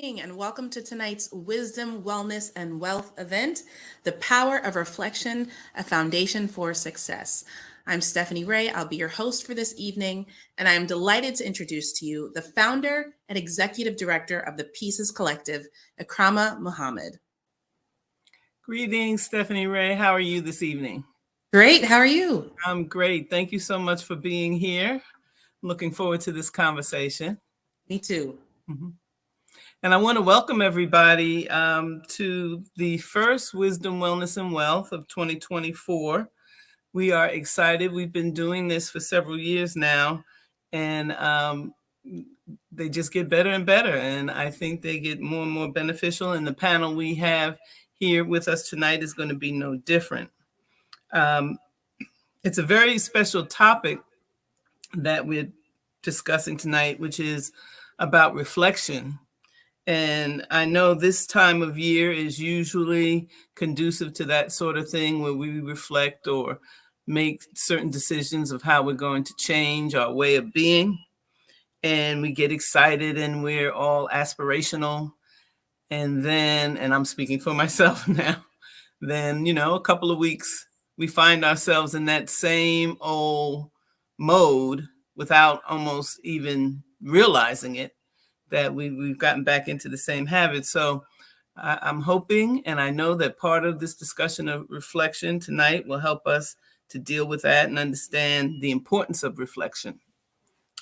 And welcome to tonight's Wisdom, Wellness, and Wealth event, The Power of Reflection, a Foundation for Success. I'm Stephanie Ray. I'll be your host for this evening, and I am delighted to introduce to you the founder and executive director of the Pieces Collective, Ikrama Muhammad. Greetings, Stephanie Ray. How are you this evening? Great. How are you? I'm great. Thank you so much for being here. Looking forward to this conversation. Me too. And I want to welcome everybody to the first Wisdom, Wellness, and Wealth of 2024. We are excited. We've been doing this for several years now, and they just get better and better. And I think they get more and more beneficial. And the panel we have here with us tonight is going to be no different. It's a very special topic that we're discussing tonight, which is about reflection. And I know this time of year is usually conducive to that sort of thing where we reflect or make certain decisions of how we're going to change our way of being. And we get excited and we're all aspirational. And then, and I'm speaking for myself now, then, a couple of weeks, we find ourselves in that same old mode without almost even realizing it, that we've gotten back into the same habit. So I'm hoping, and I know that part of this discussion of reflection tonight will help us to deal with that and understand the importance of reflection.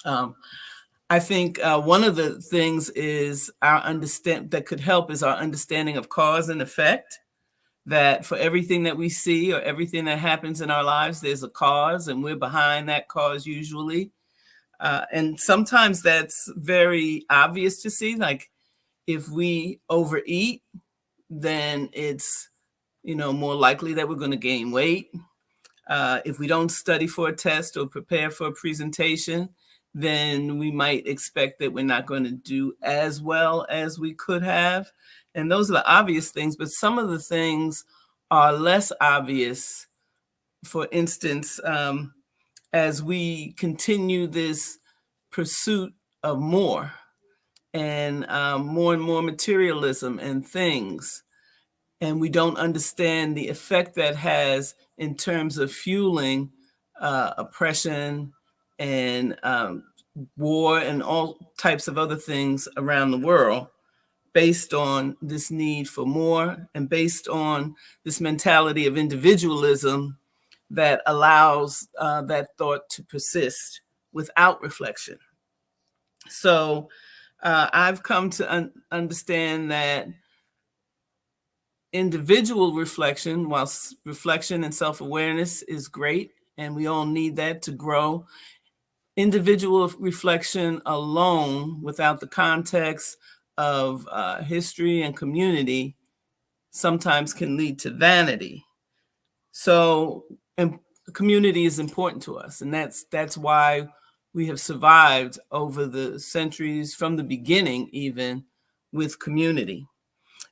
I think one of the things is that could help is our understanding of cause and effect. That for everything that we see or everything that happens in our lives, there's a cause, and we're behind that cause usually. And sometimes that's very obvious to see. Like if we overeat, then it's, more likely that we're going to gain weight. If we don't study for a test or prepare for a presentation, then we might expect that we're not going to do as well as we could have. And those are the obvious things, but some of the things are less obvious. For instance, as we continue this pursuit of more and more materialism and things, and we don't understand the effect that has in terms of fueling oppression and war and all types of other things around the world, based on this need for more and based on this mentality of individualism that allows that thought to persist without reflection. So I've come to understand that individual reflection, whilst reflection and self-awareness is great, and we all need that to grow, individual reflection alone without the context of history and community sometimes can lead to vanity. So community is important to us, and that's why we have survived over the centuries from the beginning, even with community.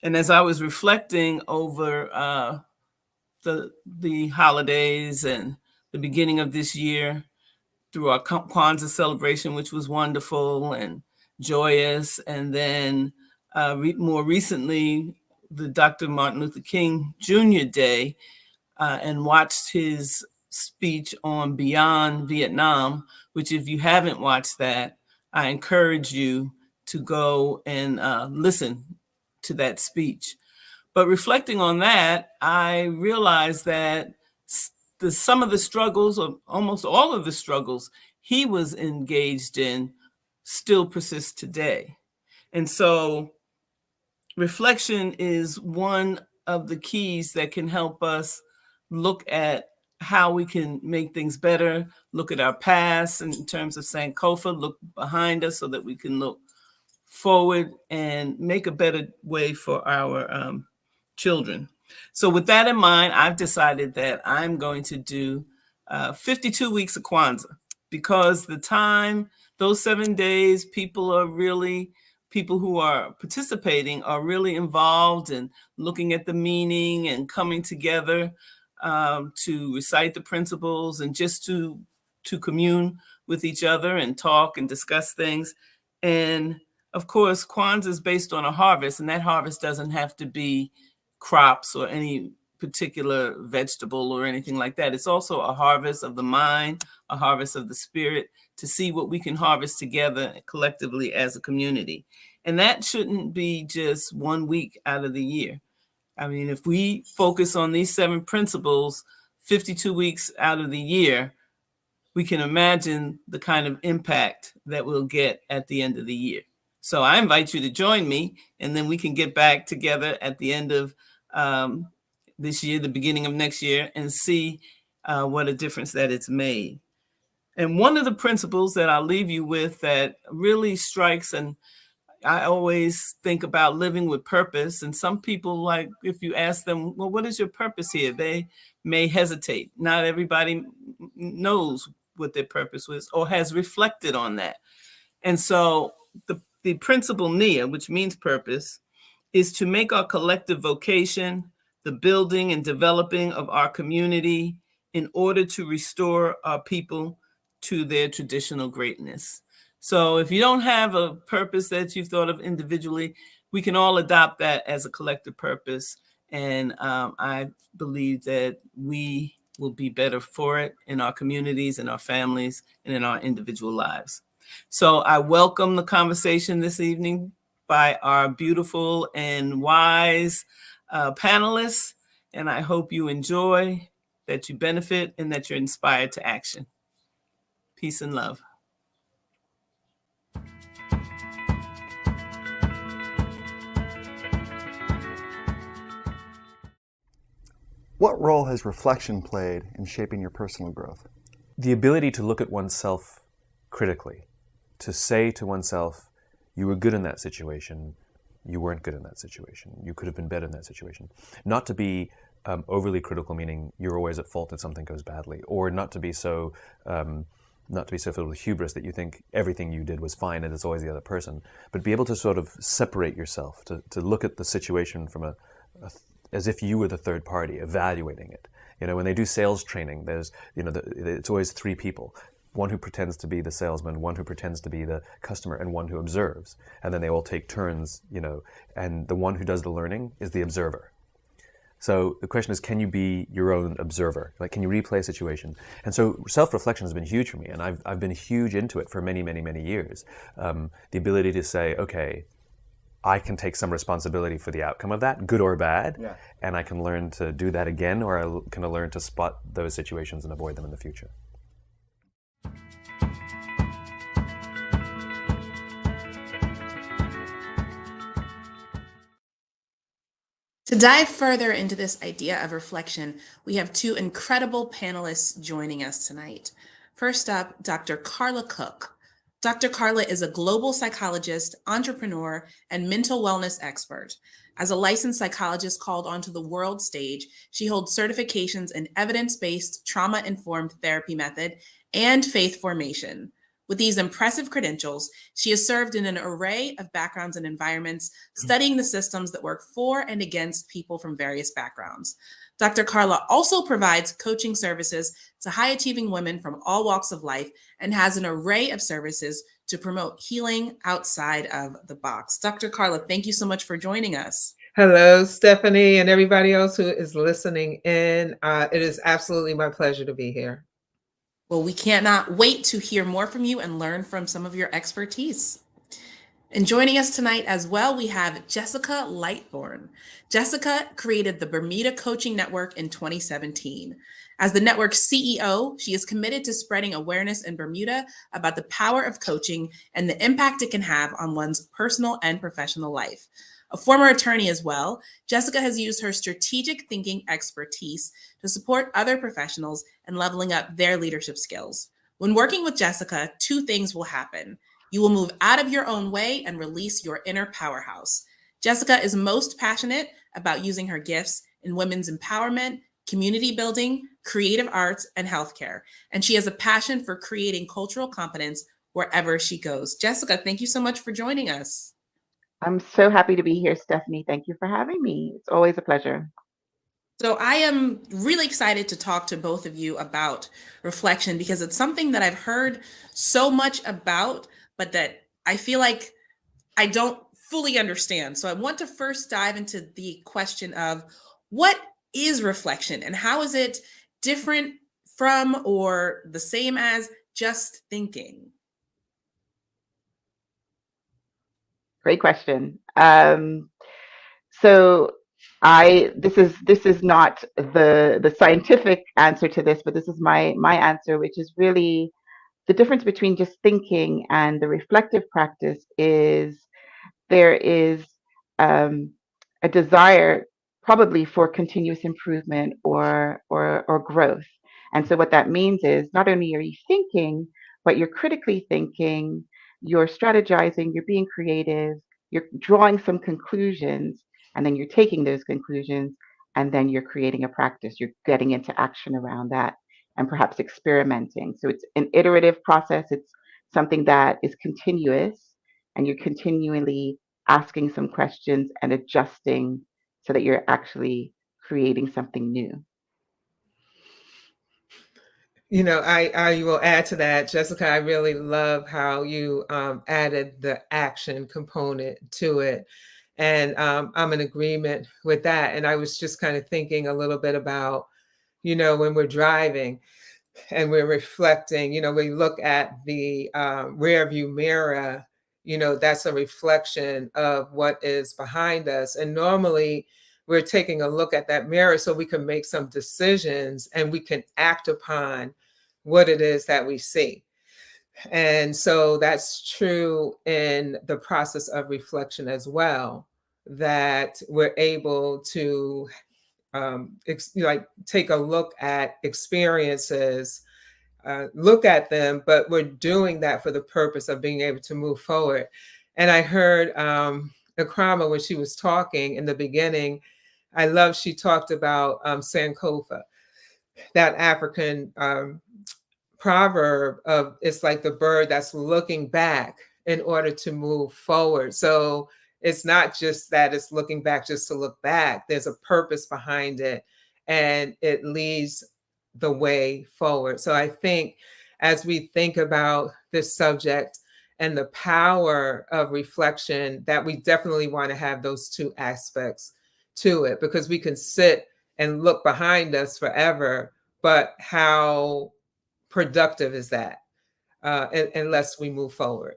And as I was reflecting over the holidays and the beginning of this year through our Kwanzaa celebration, which was wonderful and joyous, and then more recently, the Dr. Martin Luther King Jr. Day, and watched his speech on Beyond Vietnam, which if you haven't watched that, I encourage you to go and listen to that speech. But reflecting on that, I realized that some of the struggles, or almost all of the struggles he was engaged in, still persist today. And so reflection is one of the keys that can help us look at how we can make things better, look at our past in terms of Sankofa, look behind us so that we can look forward and make a better way for our children. So with that in mind, I've decided that I'm going to do 52 weeks of Kwanzaa, because the time, those 7 days, people who are participating are really involved in looking at the meaning and coming together to recite the principles and just to commune with each other and talk and discuss things. And of course, Kwanzaa is based on a harvest, and that harvest doesn't have to be crops or any particular vegetable or anything like that. It's also a harvest of the mind, a harvest of the spirit, to see what we can harvest together collectively as a community. And that shouldn't be just 1 week out of the year. I mean, if we focus on these 7 principles 52 weeks out of the year, we can imagine the kind of impact that we'll get at the end of the year. So I invite you to join me, and then we can get back together at the end of this year, the beginning of next year, and see what a difference that it's made. And one of the principles that I'll leave you with that really strikes, and I always think about living with purpose. And some people, like, if you ask them, well, what is your purpose here? They may hesitate. Not everybody knows what their purpose was or has reflected on that. And so the principle NIA, which means purpose, is to make our collective vocation the building and developing of our community in order to restore our people to their traditional greatness. So if you don't have a purpose that you've thought of individually, we can all adopt that as a collective purpose. And I believe that we will be better for it in our communities, in our families, and in our individual lives. So I welcome the conversation this evening by our beautiful and wise panelists. And I hope you enjoy, that you benefit, and that you're inspired to action. Peace and love. What role has reflection played in shaping your personal growth? The ability to look at oneself critically, to say to oneself, you were good in that situation, you weren't good in that situation, you could have been better in that situation. Not to be overly critical, meaning you're always at fault if something goes badly, or not to be so filled with hubris that you think everything you did was fine and it's always the other person, but be able to sort of separate yourself, to look at the situation from as if you were the third party, evaluating it. You know, when they do sales training, there's, it's always 3 people. One who pretends to be the salesman, one who pretends to be the customer, and one who observes. And then they all take turns, and the one who does the learning is the observer. So the question is, can you be your own observer? Like, can you replay a situation? And so self-reflection has been huge for me, and I've been huge into it for many, many, many years. The ability to say, okay, I can take some responsibility for the outcome of that, good or bad, and I can learn to do that again, or I can learn to spot those situations and avoid them in the future. To dive further into this idea of reflection, we have 2 incredible panelists joining us tonight. First up, Dr. Carla Cook. Dr. Carla is a global psychologist, entrepreneur, and mental wellness expert. As a licensed psychologist called onto the world stage, she holds certifications in evidence-based trauma-informed therapy method and faith formation. With these impressive credentials, she has served in an array of backgrounds and environments, studying the systems that work for and against people from various backgrounds. Dr. Carla also provides coaching services to high-achieving women from all walks of life and has an array of services to promote healing outside of the box. Dr. Carla, thank you so much for joining us. Hello, Stephanie, and everybody else who is listening in. It is absolutely my pleasure to be here. Well, we cannot wait to hear more from you and learn from some of your expertise. And joining us tonight as well, we have Jessica Lightthorn. Jessica created the Bermuda Coaching Network in 2017. As the network's CEO, she is committed to spreading awareness in Bermuda about the power of coaching and the impact it can have on one's personal and professional life. A former attorney as well, Jessica has used her strategic thinking expertise to support other professionals in leveling up their leadership skills. When working with Jessica, 2 things will happen. You will move out of your own way and release your inner powerhouse. Jessica is most passionate about using her gifts in women's empowerment, community building, creative arts, and healthcare. And she has a passion for creating cultural competence wherever she goes. Jessica, thank you so much for joining us. I'm so happy to be here, Stephanie. Thank you for having me. It's always a pleasure. So I am really excited to talk to both of you about reflection because it's something that I've heard so much about, but that I feel like I don't fully understand. So I want to first dive into the question of what is reflection and how is it different from or the same as just thinking? Great question. So this is not the scientific answer to this, but this is my answer, which is really the difference between just thinking and the reflective practice is there is um, a desire probably for continuous improvement or growth. And so what that means is not only are you thinking, but you're critically thinking, you're strategizing, you're being creative, you're drawing some conclusions, and then you're taking those conclusions, and then you're creating a practice. You're getting into action around that and perhaps experimenting. So it's an iterative process. It's something that is continuous, and you're continually asking some questions and adjusting so that you're actually creating something new. I will add to that, Jessica. I really love how you added the action component to it. And I'm in agreement with that. And I was just kind of thinking a little bit about, when we're driving and we're reflecting, we look at the rear view mirror, that's a reflection of what is behind us. And normally we're taking a look at that mirror so we can make some decisions and we can act upon what it is that we see. And so that's true in the process of reflection as well, that we're able to take a look at experiences, look at them, but we're doing that for the purpose of being able to move forward. And I heard Akrama, when she was talking in the beginning, I love she talked about Sankofa, that African proverb of it's like the bird that's looking back in order to move forward. So it's not just that it's looking back just to look back. There's a purpose behind it, and it leads the way forward. So I think as we think about this subject and the power of reflection, that we definitely want to have those two aspects to it, because we can sit and look behind us forever, but how productive is that unless we move forward?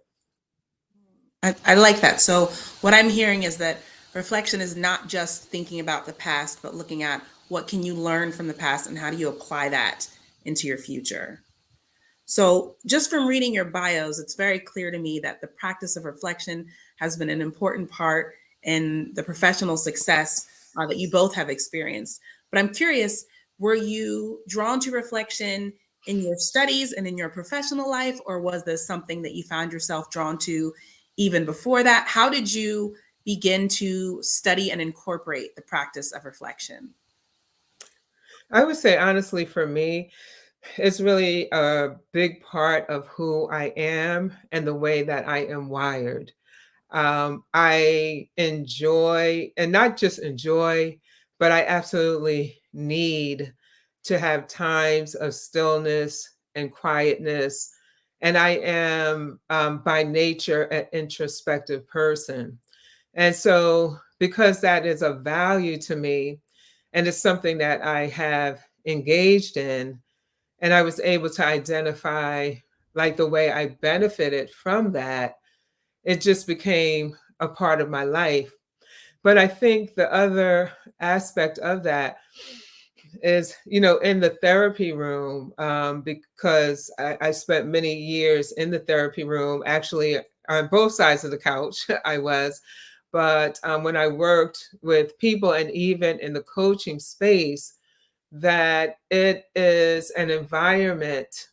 I like that. So what I'm hearing is that reflection is not just thinking about the past, but looking at what can you learn from the past and how do you apply that into your future. So just from reading your bios, it's very clear to me that the practice of reflection has been an important part in the professional success that you both have experienced. But I'm curious, were you drawn to reflection in your studies and in your professional life, or was this something that you found yourself drawn to even before that? How did you begin to study and incorporate the practice of reflection? I would say, honestly, for me, it's really a big part of who I am and the way that I am wired. I enjoy, and not just enjoy, but I absolutely need to have times of stillness and quietness. And I am by nature an introspective person. And so, because that is a value to me, and it's something that I have engaged in, and I was able to identify like the way I benefited from that, it just became a part of my life. But I think the other aspect of that is, in the therapy room, because I spent many years in the therapy room, actually on both sides of the couch, I was. But when I worked with people and even in the coaching space, that it is an environment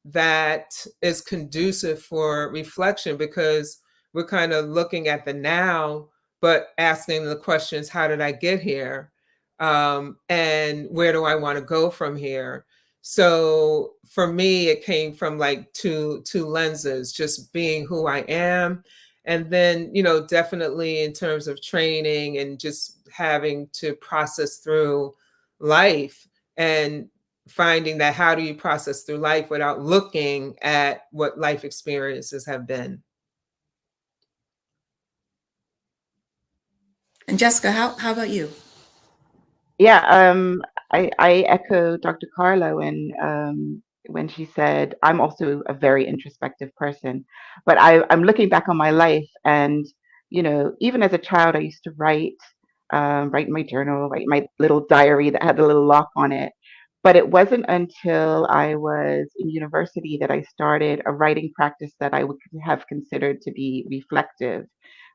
that is conducive for reflection, because we're kind of looking at the now, but asking the questions, how did I get here? And where do I want to go from here? So for me, it came from like two lenses, just being who I am. And then, definitely in terms of training and just having to process through life and finding that how do you process through life without looking at what life experiences have been. And Jessica, how about you? Yeah, I echo Dr. Carlo when she said I'm also a very introspective person, but I'm looking back on my life, and even as a child, I used to write in my journal, write my little diary that had a little lock on it. But it wasn't until I was in university that I started a writing practice that I would have considered to be reflective.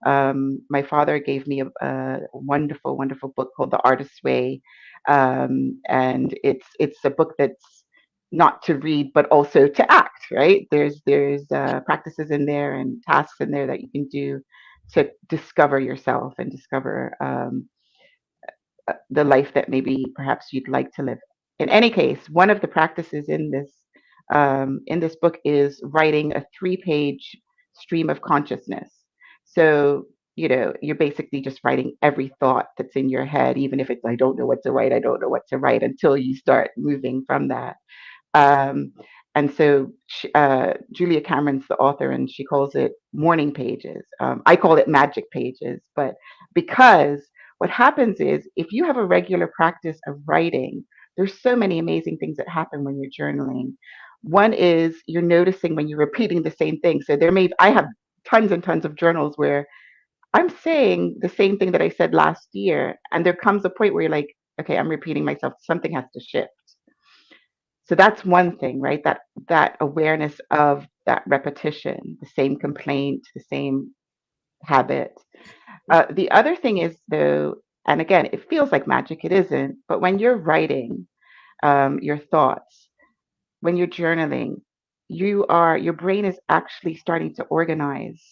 My father gave me a wonderful, wonderful book called The Artist's Way, and it's a book that's not to read but also to act. Right? There's practices in there and tasks in there that you can do to discover yourself and discover the life that maybe perhaps you'd like to live. In any case, one of the practices in this book is writing a 3-page stream of consciousness. So you're basically just writing every thought that's in your head, even if it's I don't know what to write, I don't know what to write, until you start moving from that. Um, and so Julia Cameron's the author, and she calls it morning pages. I call it magic pages, but because what happens is if you have a regular practice of writing, there's so many amazing things that happen when you're journaling. One is you're noticing when you're repeating the same thing. So I have tons and tons of journals where I'm saying the same thing that I said last year, and there comes a point where you're like, okay, I'm repeating myself. Something has to shift. So that's one thing, right? That awareness of that repetition, the same complaint, the same habit. The other thing is though, and again, it feels like magic, it isn't, but when you're writing your thoughts, when you're journaling, your brain is actually starting to organize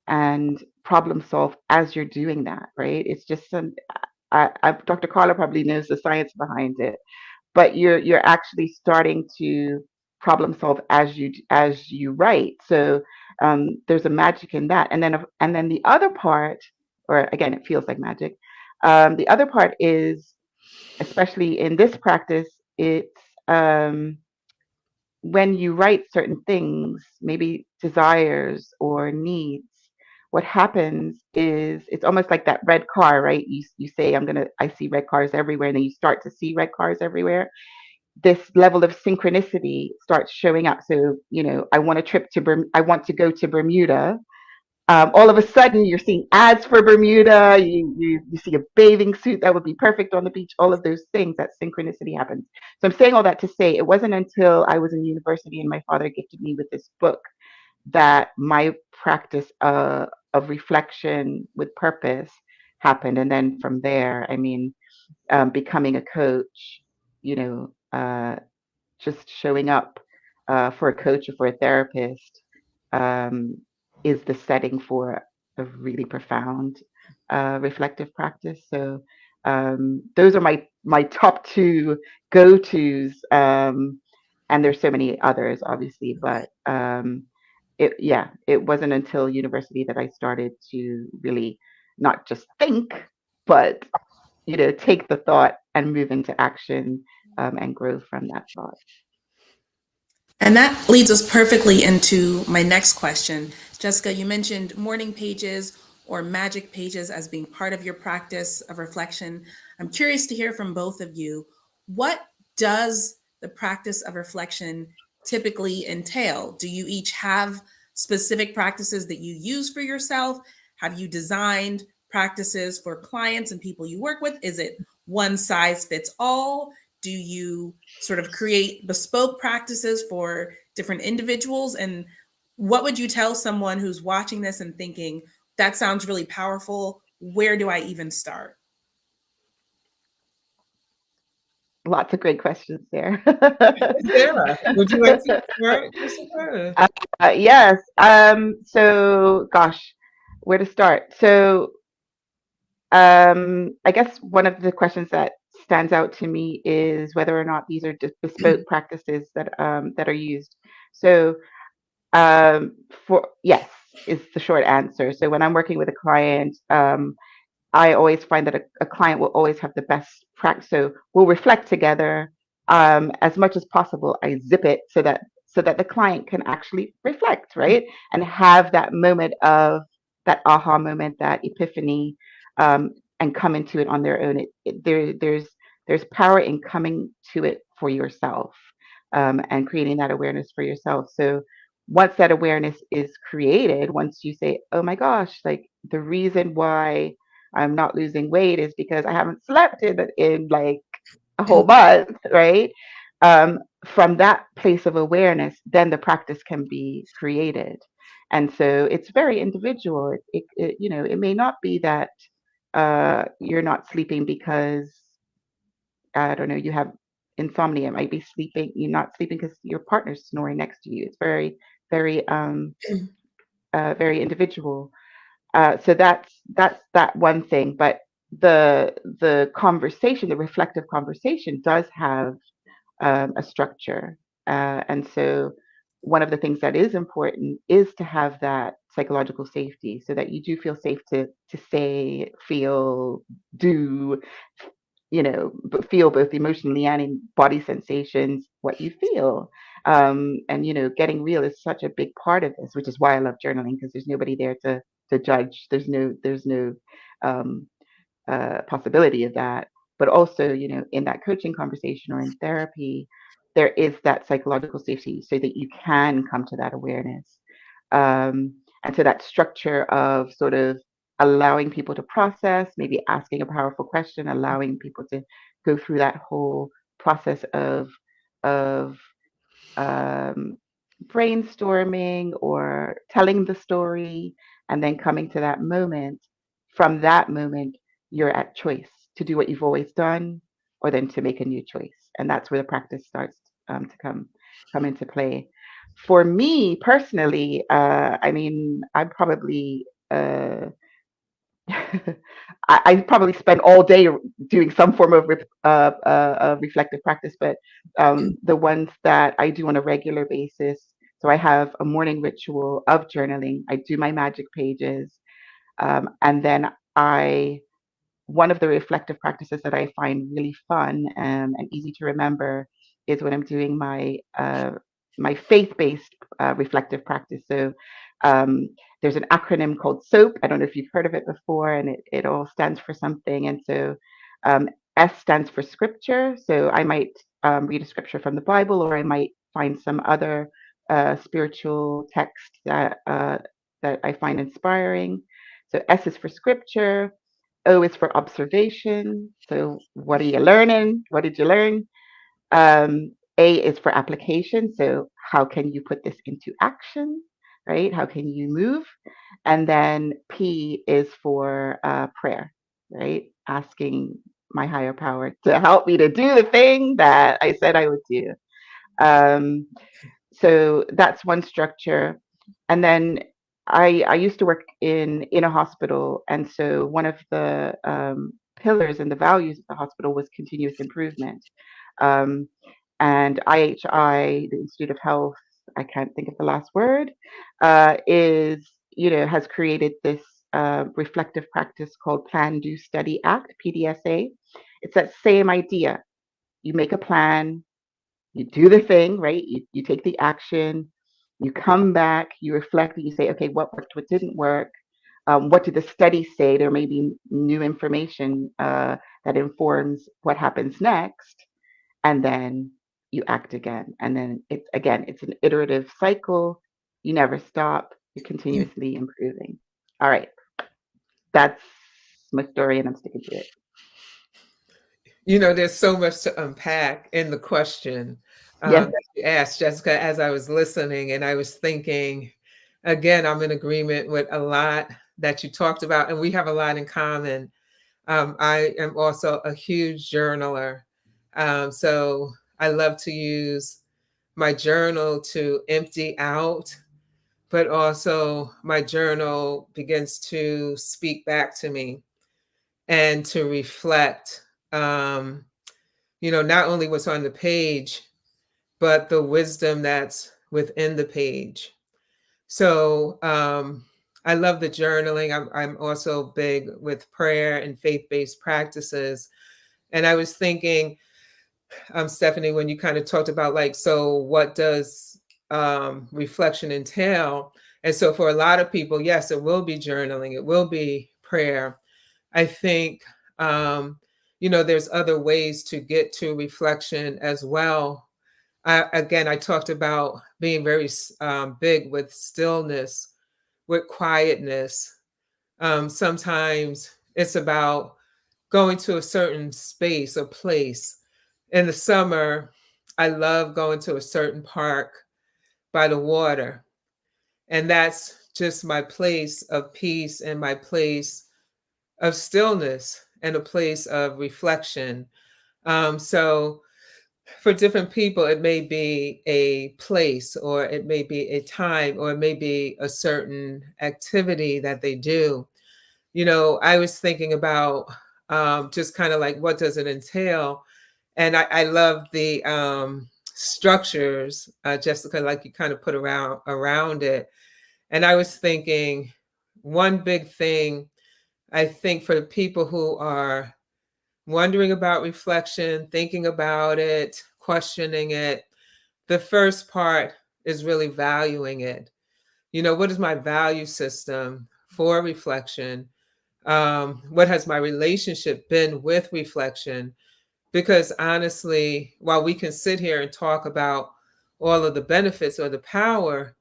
and problem solve as you're doing that, right? It's just Dr. Carla probably knows the science behind it, but you're actually starting to problem solve as you write. So there's a magic in that, and then the other part, or again, it feels like magic. The other part is, especially in this practice, it's when you write certain things, maybe desires or needs. What happens is it's almost like that red car, right? You say I see red cars everywhere, and then you start to see red cars everywhere. This level of synchronicity starts showing up. So, I want I want to go to Bermuda. All of a sudden, you're seeing ads for Bermuda. You see a bathing suit that would be perfect on the beach. All of those things, that synchronicity happens. So I'm saying all that to say it wasn't until I was in university and my father gifted me with this book that my practice of reflection with purpose happened. And then from there, I mean, becoming a coach, you know, uh, just showing up for a coach or for a therapist um, is the setting for a really profound reflective practice. So those are my top 2 go-tos, and there's so many others, obviously, but it wasn't until university that I started to really not just think, but take the thought and move into action and grow from that thought. And that leads us perfectly into my next question. Jessica, you mentioned morning pages or magic pages as being part of your practice of reflection. I'm curious to hear from both of you. What does the practice of reflection typically entail? Do you each have specific practices that you use for yourself? Have you designed practices for clients and people you work with? Is it one size fits all? Do you sort of create bespoke practices for different individuals? And what would you tell someone who's watching this and thinking, that sounds really powerful? Where do I even start? Lots of great questions there. Sarah, would you like to start, Jessica? Yes. So, gosh, where to start? So, I guess one of the questions that stands out to me is whether or not these are just bespoke practices that are used. So, for yes is the short answer. So when I'm working with a client, I always find that a client will always have the best practice. So we'll reflect together as much as possible. I zip it so that the client can actually reflect, right, and have that moment of that aha moment, that epiphany, and come into it on their own. There's power in coming to it for yourself, and creating that awareness for yourself. So once that awareness is created, once you say, oh my gosh, like the reason why I'm not losing weight is because I haven't slept in like a whole month, right? From that place of awareness, then the practice can be created. And so it's very individual. It may not be that you're not sleeping because, I don't know, you have insomnia. It might be you're not sleeping because your partner's snoring next to you. It's very, very, very individual. So that's that one thing. But the conversation, the reflective conversation, does have a structure, and so one of the things that is important is to have that psychological safety, so that you do feel safe to say, feel, do, but feel both emotionally and in body sensations what you feel. And getting real is such a big part of this, which is why I love journaling, because there's nobody there to judge. There's no possibility of that. But also, in that coaching conversation or in therapy, there is that psychological safety so that you can come to that awareness. And so that structure of sort of allowing people to process, maybe asking a powerful question, allowing people to go through that whole process of brainstorming or telling the story, and then coming to that moment. From that moment, you're at choice to do what you've always done, or then to make a new choice, and that's where the practice starts to come into play. For me personally, I mean, I'm probably I probably spend all day doing some form of reflective practice, but the ones that I do on a regular basis. So I have a morning ritual of journaling. I do my magic pages, and then one of the reflective practices that I find really fun, and easy to remember, is when I'm doing my faith-based reflective practice. So there's an acronym called SOAP. I don't know if you've heard of it before, and it all stands for something. And so S stands for scripture. So I might read a scripture from the Bible, or I might find some other spiritual text that I find inspiring. So S is for scripture. O is for observation. So what are you learning? What did you learn? A is for application. So how can you put this into action, right? How can you move? And then P is for prayer, right? Asking my higher power to help me to do the thing that I said I would do. So that's one structure. And then I used to work in a hospital, and so one of the pillars and the values of the hospital was continuous improvement. Um, and IHI, the Institute of Health, I can't think of the last word, has created this reflective practice called Plan, Do, Study, Act, PDSA. It's that same idea. You make a plan, you do the thing, right? You take the action, you come back, you reflect, and you say, okay, what worked, what didn't work? What did the study say? There may be new information that informs what happens next, and then you act again. And then it's an iterative cycle. You never stop. You're continuously improving. All right, that's my story, and I'm sticking to it. There's so much to unpack in the question Yeah. that you asked, Jessica, as I was listening, and I was thinking, again, I'm in agreement with a lot that you talked about, and we have a lot in common. I am also a huge journaler. So I love to use my journal to empty out, but also my journal begins to speak back to me and to reflect, not only what's on the page, but the wisdom that's within the page. So I love the journaling. I'm also big with prayer and faith-based practices. And I was thinking, Stephanie, when you kind of talked about so what does reflection entail? And so for a lot of people, yes, it will be journaling, it will be prayer. I think, there's other ways to get to reflection as well. Again, I talked about being very big with stillness, with quietness. Sometimes it's about going to a certain space or place. In the summer, I love going to a certain park by the water. And that's just my place of peace and my place of stillness and a place of reflection. So for different people, it may be a place, or it may be a time, or it may be a certain activity that they do. I was thinking about just kind of like, what does it entail? And I love the structures, Jessica, like you kind of put around it. And I was thinking, one big thing, I think, for the people who are wondering about reflection, thinking about it, questioning it, the first part is really valuing it. What is my value system for reflection? What has my relationship been with reflection? Because honestly, while we can sit here and talk about all of the benefits or the power,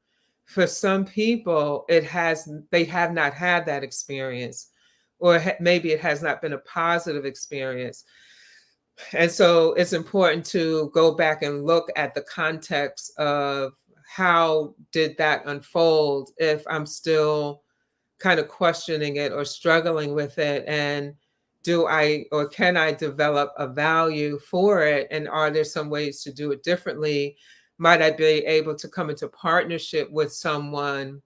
for some people, they have not had that experience, or maybe it has not been a positive experience. And so it's important to go back and look at the context of how did that unfold if I'm still kind of questioning it or struggling with it, and do I or can I develop a value for it, and are there some ways to do it differently? Might I be able to come into partnership with someone?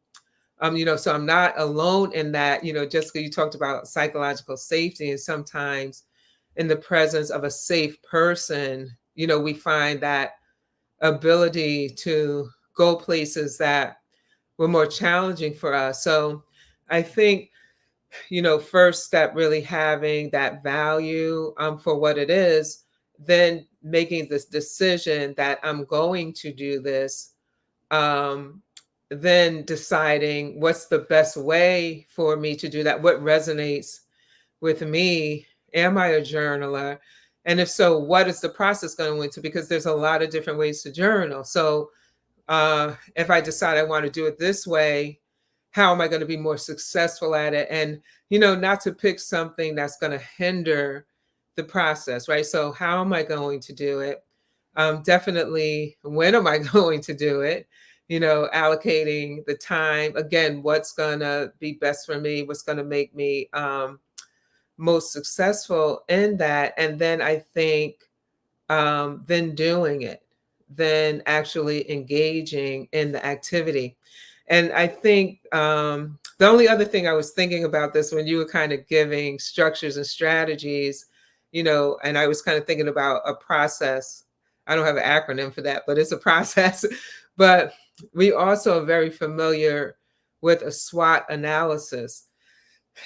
So I'm not alone in that. Jessica, you talked about psychological safety, and sometimes in the presence of a safe person, we find that ability to go places that were more challenging for us. So I think, first step, really having that value for what it is, then making this decision that I'm going to do this, then deciding what's the best way for me to do that, what resonates with me. Am I a journaler? And if so, what is the process going into? Because there's a lot of different ways to journal. So if I decide I want to do it this way, how am I going to be more successful at it? And, not to pick something that's going to hinder the process, right? So how am I going to do it? Definitely, when am I going to do it? Allocating the time. Again, what's going to be best for me? What's going to make me most successful in that? And then I think then doing it, then actually engaging in the activity. And I think the only other thing I was thinking about this when you were kind of giving structures and strategies, and I was kind of thinking about a process. I don't have an acronym for that, but it's a process. But we also are very familiar with a SWOT analysis.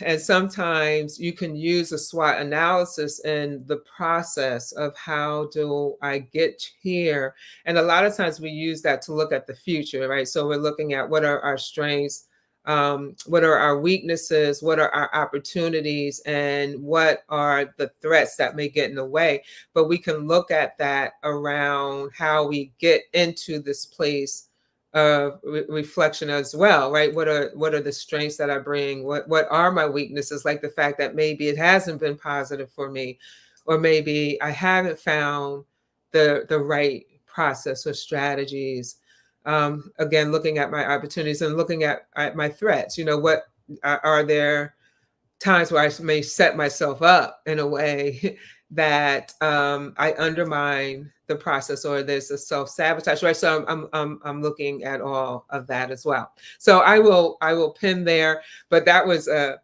And sometimes you can use a SWOT analysis in the process of how do I get here? And a lot of times we use that to look at the future, right? So we're looking at what are our strengths, what are our weaknesses, what are our opportunities, and what are the threats that may get in the way. But we can look at that around how we get into this place of reflection as well, right? What are the strengths that I bring? What are my weaknesses? Like the fact that maybe it hasn't been positive for me, or maybe I haven't found the right process or strategies. Again, looking at my opportunities and looking at my threats. What are there times where I may set myself up in a way that I undermine the process, or there's a self-sabotage, right? So I'm looking at all of that as well. So I will pin there, but that was a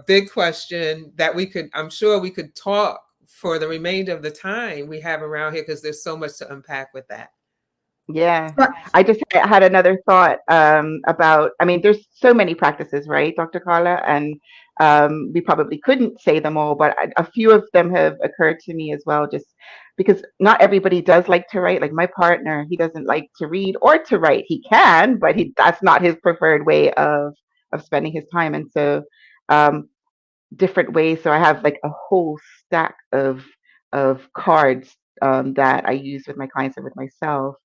big question that I'm sure we could talk for the remainder of the time we have around here, because there's so much to unpack with that. Yeah, I just had another thought about, there's so many practices, right, Dr. Carla? And we probably couldn't say them all, but a few of them have occurred to me as well, just because not everybody does like to write. Like my partner, he doesn't like to read or to write. He can, but that's not his preferred way of spending his time. And so different ways. So I have like a whole stack of cards that I use with my clients and with myself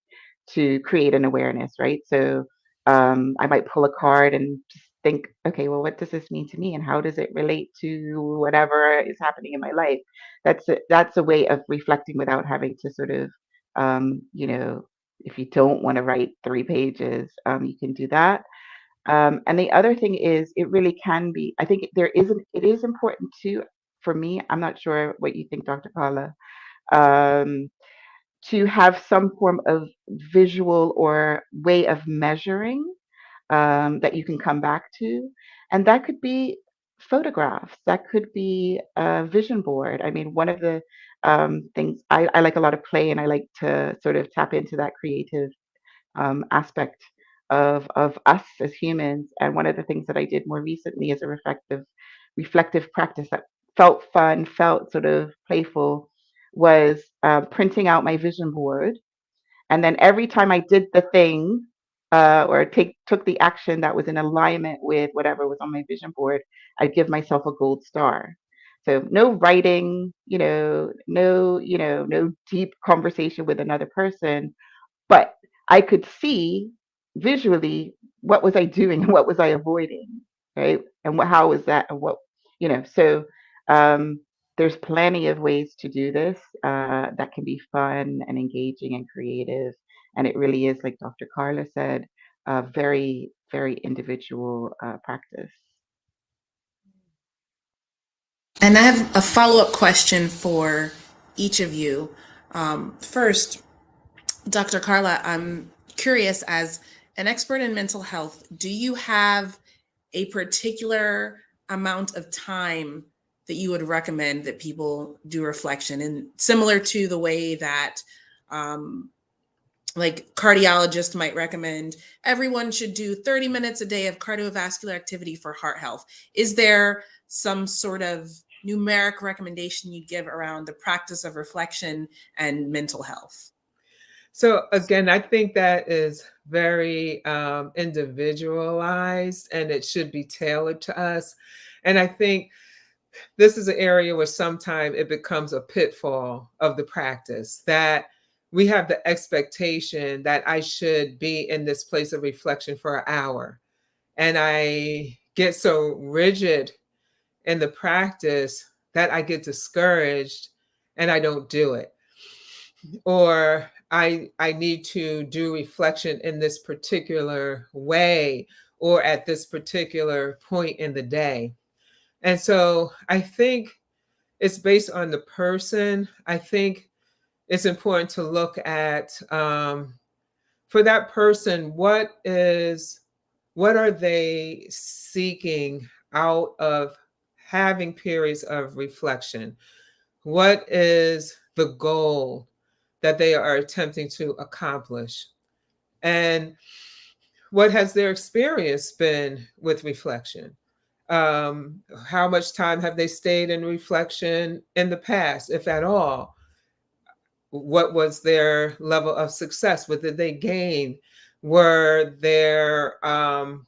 to create an awareness, right? So I might pull a card and just think, okay, well, what does this mean to me, and how does it relate to whatever is happening in my life? That's a way of reflecting without having to sort of, you know, if you don't want to write 3 pages, you can do that. And the other thing is, it really can be. I think it is important too. For me, I'm not sure what you think, Dr. Paula. Um, to have some form of visual or way of measuring that you can come back to. And that could be photographs, that could be a vision board. I mean, one of the things I like a lot of play, and I like to sort of tap into that creative aspect of us as humans. And one of the things that I did more recently is a reflective practice that felt fun, felt sort of playful, was printing out my vision board. And then every time I did the thing or took the action that was in alignment with whatever was on my vision board, I'd give myself a gold star. So no writing, no deep conversation with another person, but I could see visually what was I doing and what was I avoiding, right? And how was that, and so um, there's plenty of ways to do this that can be fun and engaging and creative. And it really is, like Dr. Carla said, a very, very individual practice. And I have a follow-up question for each of you. First, Dr. Carla, I'm curious, as an expert in mental health, do you have a particular amount of time that you would recommend that people do reflection? And similar to the way that like cardiologists might recommend everyone should do 30 minutes a day of cardiovascular activity for heart health. Is there some sort of numeric recommendation you'd give around the practice of reflection and mental health? So again, I think that is very individualized, and it should be tailored to us. And I think this is an area where sometimes it becomes a pitfall of the practice, that we have the expectation that I should be in this place of reflection for an hour. And I get so rigid in the practice that I get discouraged and I don't do it. Or I need to do reflection in this particular way or at this particular point in the day. And so I think it's based on the person. I think it's important to look at for that person, what are they seeking out of having periods of reflection? What is the goal that they are attempting to accomplish? And what has their experience been with reflection? How much time have they stayed in reflection in the past, if at all? What was their level of success? What did they gain? Were there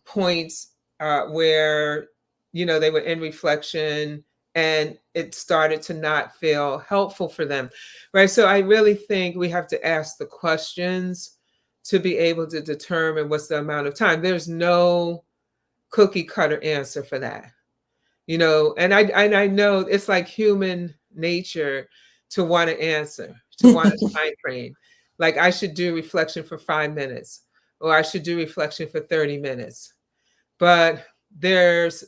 points where they were in reflection and it started to not feel helpful for them, right? So I really think we have to ask the questions to be able to determine what's the amount of time. There's no cookie cutter answer for that, and I know it's like human nature to want to answer, to want a time frame. Like, I should do reflection for 5 minutes, or I should do reflection for 30 minutes. But there's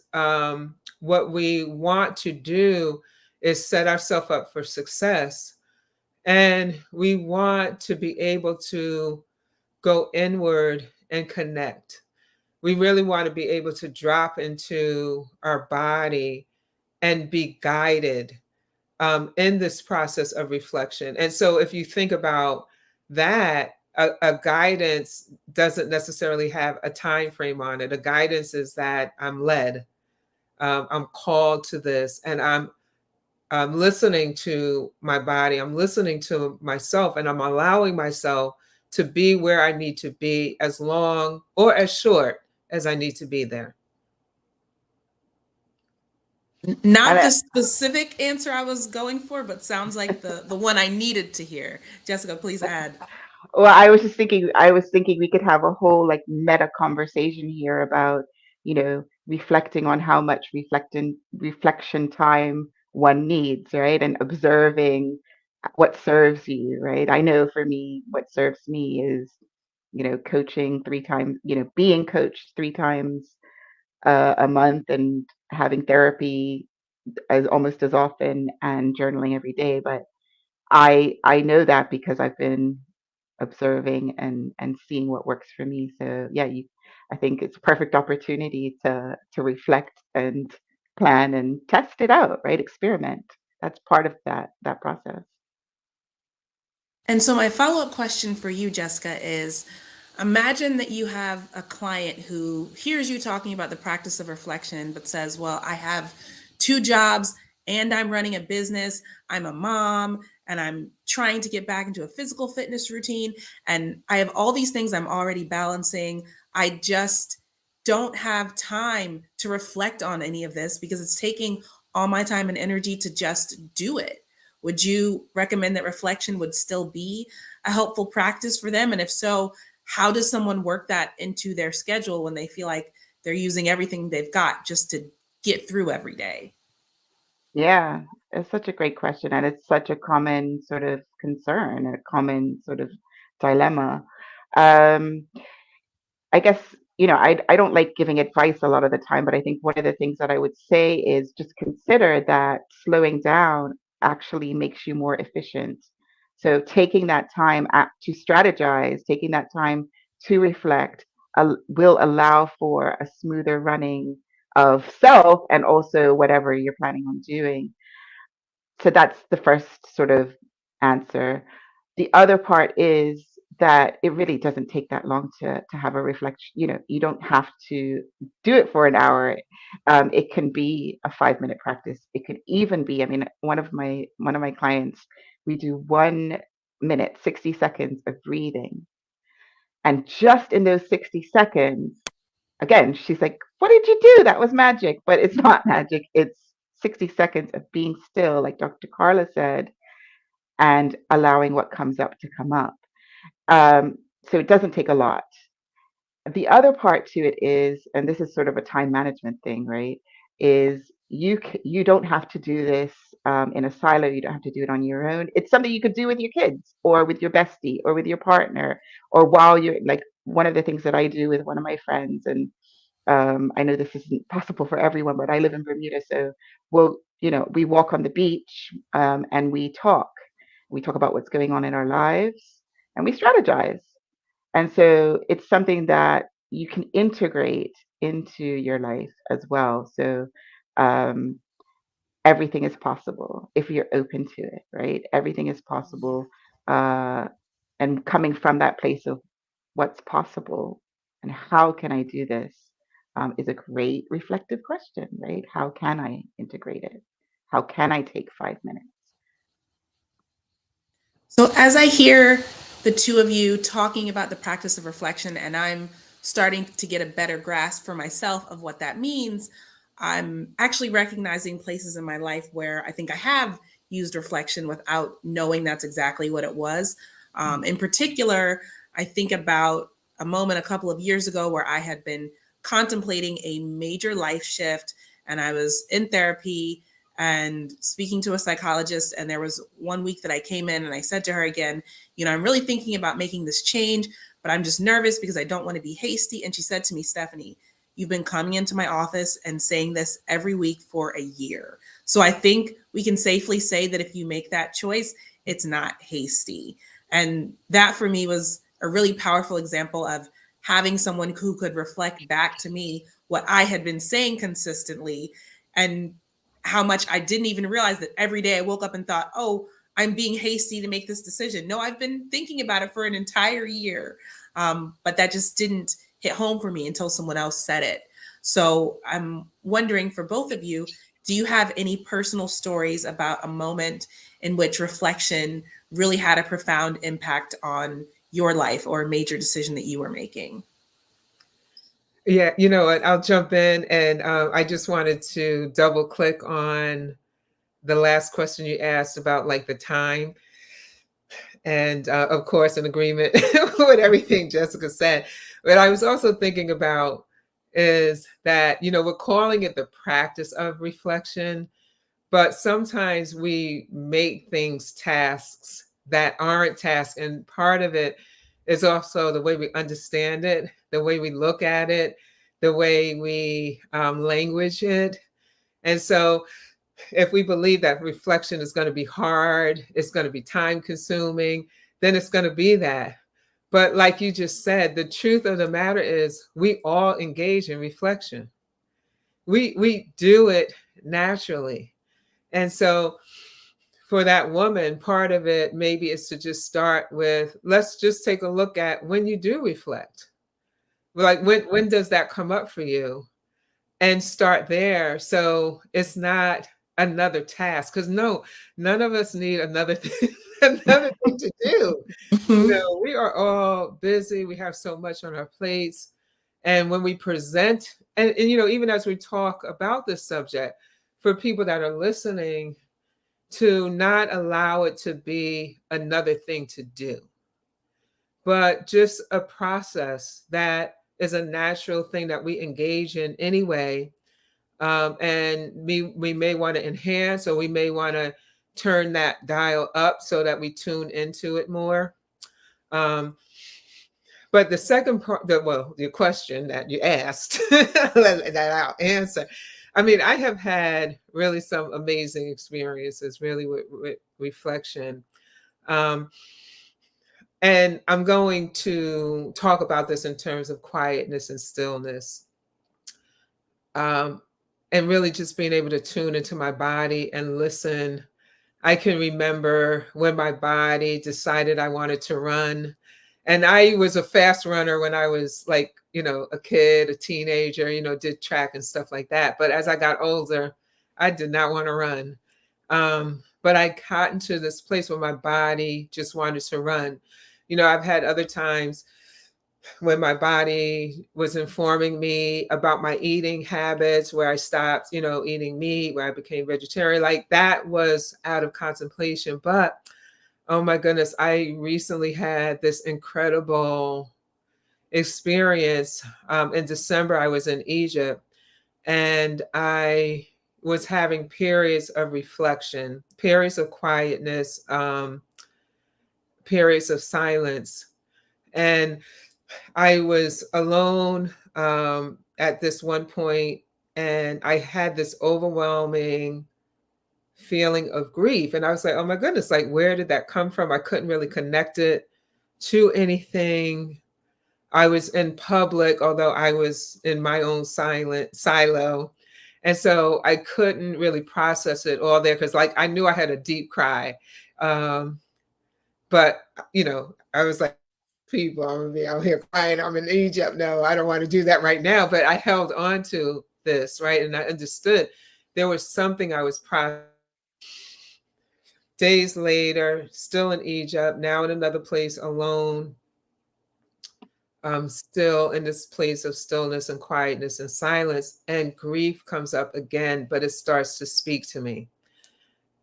what we want to do is set ourselves up for success. And we want to be able to go inward and connect. We really want to be able to drop into our body and be guided in this process of reflection. And so if you think about that, a guidance doesn't necessarily have a time frame on it. A guidance is that I'm led, I'm called to this, and I'm listening to my body, I'm listening to myself, and I'm allowing myself to be where I need to be as long or as short as I need to be there. Not And the specific answer I was going for, but sounds like the one I needed to hear. Jessica, please add. well, I was thinking we could have a whole like meta conversation here about, reflecting on how much reflection time one needs, right? And observing what serves you, right? I know for me, what serves me is, coaching 3 times, being coached 3 times a month and having therapy as almost as often and journaling every day. But I know that because I've been observing and seeing what works for me. So yeah, I think it's a perfect opportunity to reflect and plan and test it out, right? Experiment. That's part of that process. And so, my follow up question for you, Jessica, is imagine that you have a client who hears you talking about the practice of reflection, but says, well, I have 2 jobs and I'm running a business. I'm a mom and I'm trying to get back into a physical fitness routine. And I have all these things I'm already balancing. I just don't have time to reflect on any of this because it's taking all my time and energy to just do it. Would you recommend that reflection would still be a helpful practice for them? And if so, how does someone work that into their schedule when they feel like they're using everything they've got just to get through every day? Yeah, it's such a great question, and it's such a common sort of concern, a common sort of dilemma. Um, I guess, I don't like giving advice a lot of the time, but I think one of the things that I would say is just consider that slowing down actually makes you more efficient. So taking that time to strategize, taking that time to reflect, will allow for a smoother running of self and also whatever you're planning on doing. So that's the first sort of answer. The other part is that it really doesn't take that long to have a reflection. You don't have to do it for an hour. It can be a 5 minute practice. It could even be, I mean, one of my clients, we do 1 minute, 60 seconds of breathing. And just in those 60 seconds, again, she's like, what did you do? That was magic. But it's not magic. It's 60 seconds of being still, like Dr. Carla said, and allowing what comes up to come up. Um, so it doesn't take a lot. The other part to it is, and this is sort of a time management thing, right? Is you don't have to do this in a silo. You don't have to do it on your own. It's something you could do with your kids, or with your bestie, or with your partner, or while you're like one of the things that I do with one of my friends, and I know this isn't possible for everyone, but I live in Bermuda, so we walk on the beach and we talk. We talk about what's going on in our lives, and we strategize. And so it's something that you can integrate into your life as well. So um, everything is possible if you're open to it, right? Everything is possible. Uh, and coming from that place of what's possible and how can I do this, is a great reflective question, right? How can I integrate it? How can I take 5 minutes? So, as I hear the two of you talking about the practice of reflection, and I'm starting to get a better grasp for myself of what that means, I'm actually recognizing places in my life where I think I have used reflection without knowing that's exactly what it was. In particular, I think about a moment a couple of years ago where I had been contemplating a major life shift and I was in therapy and speaking to a psychologist. And there was one week that I came in and I said to her again, I'm really thinking about making this change, but I'm just nervous because I don't want to be hasty. And she said to me, Stephanie, you've been coming into my office and saying this every week for a year. So I think we can safely say that if you make that choice, it's not hasty. And that for me was a really powerful example of having someone who could reflect back to me what I had been saying consistently, and how much I didn't even realize that every day I woke up and thought, oh, I'm being hasty to make this decision. No, I've been thinking about it for an entire year. But that just didn't hit home for me until someone else said it. So I'm wondering for both of you, do you have any personal stories about a moment in which reflection really had a profound impact on your life or a major decision that you were making? Yeah, you know what? I'll jump in, and I just wanted to double click on the last question you asked about like the time, and of course, in agreement with everything Jessica said. But I was also thinking about is that, you know, we're calling it the practice of reflection, but sometimes we make things tasks that aren't tasks. And part of it is also the way we understand it, the way we look at it, the way we language it. And so if we believe that reflection is going to be hard, it's going to be time consuming, then it's going to be that. But like you just said, the truth of the matter is we all engage in reflection. We do it naturally. And so for that woman, part of it maybe is to just start with, let's just take a look at when you do reflect. Like when does that come up for you? And start there. So it's not another task. Because no, none of us need another thing, another thing to do. You Mhm. know, we are all busy. We have so much on our plates. And when we present, and you know, even as we talk about this subject, for people that are listening, to not allow it to be another thing to do, but just a process that is a natural thing that we engage in anyway. And we may want to enhance, or we may want to turn that dial up so that we tune into it more. Um, but the second part, the question that you asked that I'll answer. I mean, I have had really some amazing experiences, really with reflection. Um, and I'm going to talk about this in terms of quietness and stillness. Um, and really just being able to tune into my body and listen. I can remember when my body decided I wanted to run. And I was a fast runner when I was like, you know, a kid, a teenager, you know, did track and stuff like that. But as I got older, I did not want to run. But I got into this place where my body just wanted to run. You know, I've had other times when my body was informing me about my eating habits, where I stopped, you know, eating meat, where I became vegetarian, like that was out of contemplation. But oh my goodness, I recently had this incredible experience. In December, I was in Egypt, and I was having periods of reflection, periods of quietness, periods of silence. And I was alone at this one point, and I had this overwhelming feeling of grief. And I was like, oh my goodness, like, where did that come from? I couldn't really connect it to anything. I was in public, although I was in my own silent silo. And so I couldn't really process it all there because, like, I knew I had a deep cry. Um, but, you know, I was like, people, I'm gonna be out here crying. I'm in Egypt. No, I don't want to do that right now. But I held on to this, right? And I understood there was something I was processing. Days later, still in Egypt, now in another place alone, still in this place of stillness and quietness and silence, and grief comes up again, but it starts to speak to me.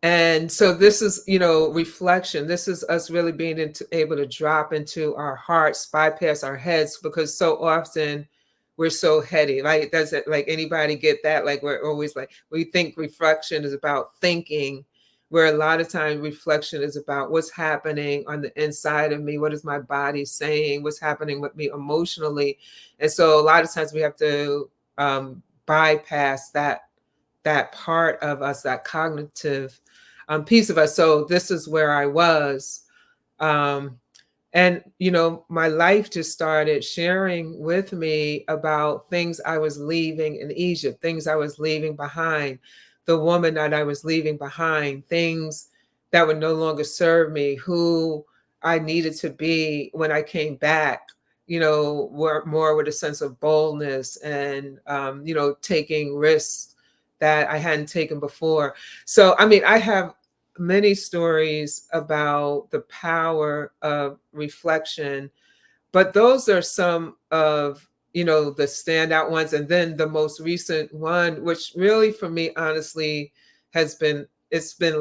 And so this is, you know, reflection. This is us really being able to drop into our hearts, bypass our heads, because so often we're so heady. Like, does it, like, anybody get that? Like, we're always like, we think reflection is about thinking, where a lot of time reflection is about what's happening on the inside of me. What is my body saying? What's happening with me emotionally? And so a lot of times we have to bypass that part of us, that cognitive piece of us. So this is where I was. And, you know, my life just started sharing with me about things I was leaving in Egypt, things I was leaving behind, the woman that I was leaving behind, things that would no longer serve me, who I needed to be when I came back, you know, more with a sense of boldness and, you know, taking risks that I hadn't taken before. So, I mean, I have many stories about the power of reflection, but those are some of, the standout ones. And then the most recent one, which really for me, honestly, it's been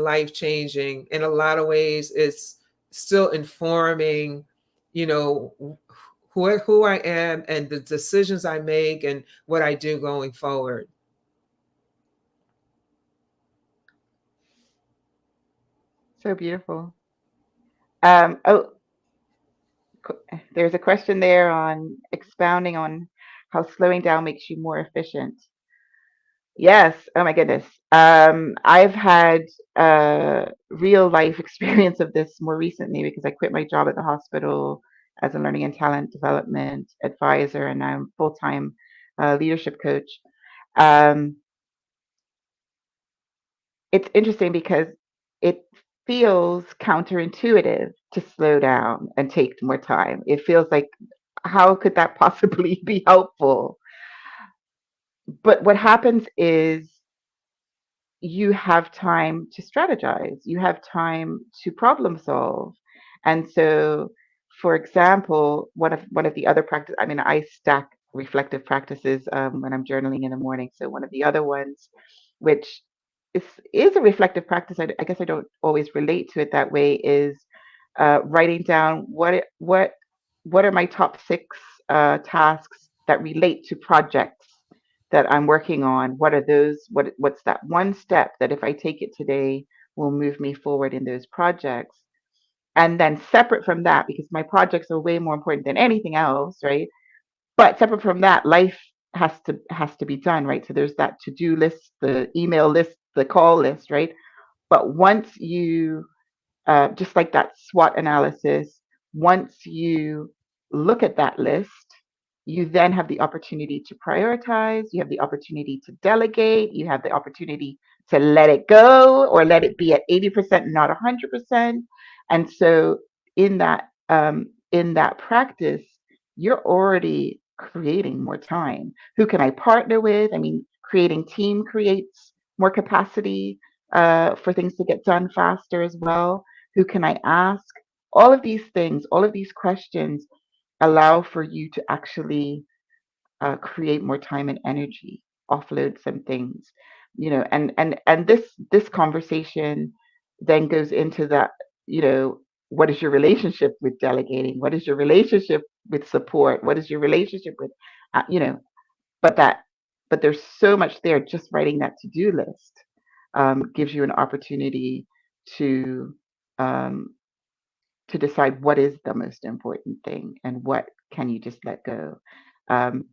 life-changing. In a lot of ways, it's still informing, who I am and the decisions I make and what I do going forward. So beautiful. There's a question there on expounding on how slowing down makes you more efficient. Yes. Oh my goodness. I've had real life experience of this more recently because I quit my job at the hospital as a learning and talent development advisor, and I'm full-time leadership coach. It's interesting because it feels counterintuitive to slow down and take more time. It feels like, how could that possibly be helpful? But what happens is you have time to strategize, you have time to problem solve. And so, for example, one of the other practice, I mean, I stack reflective practices when I'm journaling in the morning. So one of the other ones, which is a reflective practice, I guess I don't always relate to it that way, is writing down what are my top 6 tasks that relate to projects that I'm working on. What are those? What's that one step that if I take it today will move me forward in those projects? And then separate from that, because my projects are way more important than anything else, right? But separate from that, life has to be done, right? So there's that to-do list, the email list, the call list, right? But once you just like that SWOT analysis, once you look at that list, you then have the opportunity to prioritize, you have the opportunity to delegate, you have the opportunity to let it go or let it be at 80%, not 100%. And so in that practice, you're already creating more time. Who can I partner with? I mean, creating team creates more capacity for things to get done faster as well. Who can I ask? All of these things, all of these questions allow for you to actually create more time and energy, offload some things, and this conversation then goes into that, what is your relationship with delegating? What is your relationship with support? What is your relationship with, but there's so much there. Just writing that to-do list gives you an opportunity to um, decide what is the most important thing and what can you just let go. Um,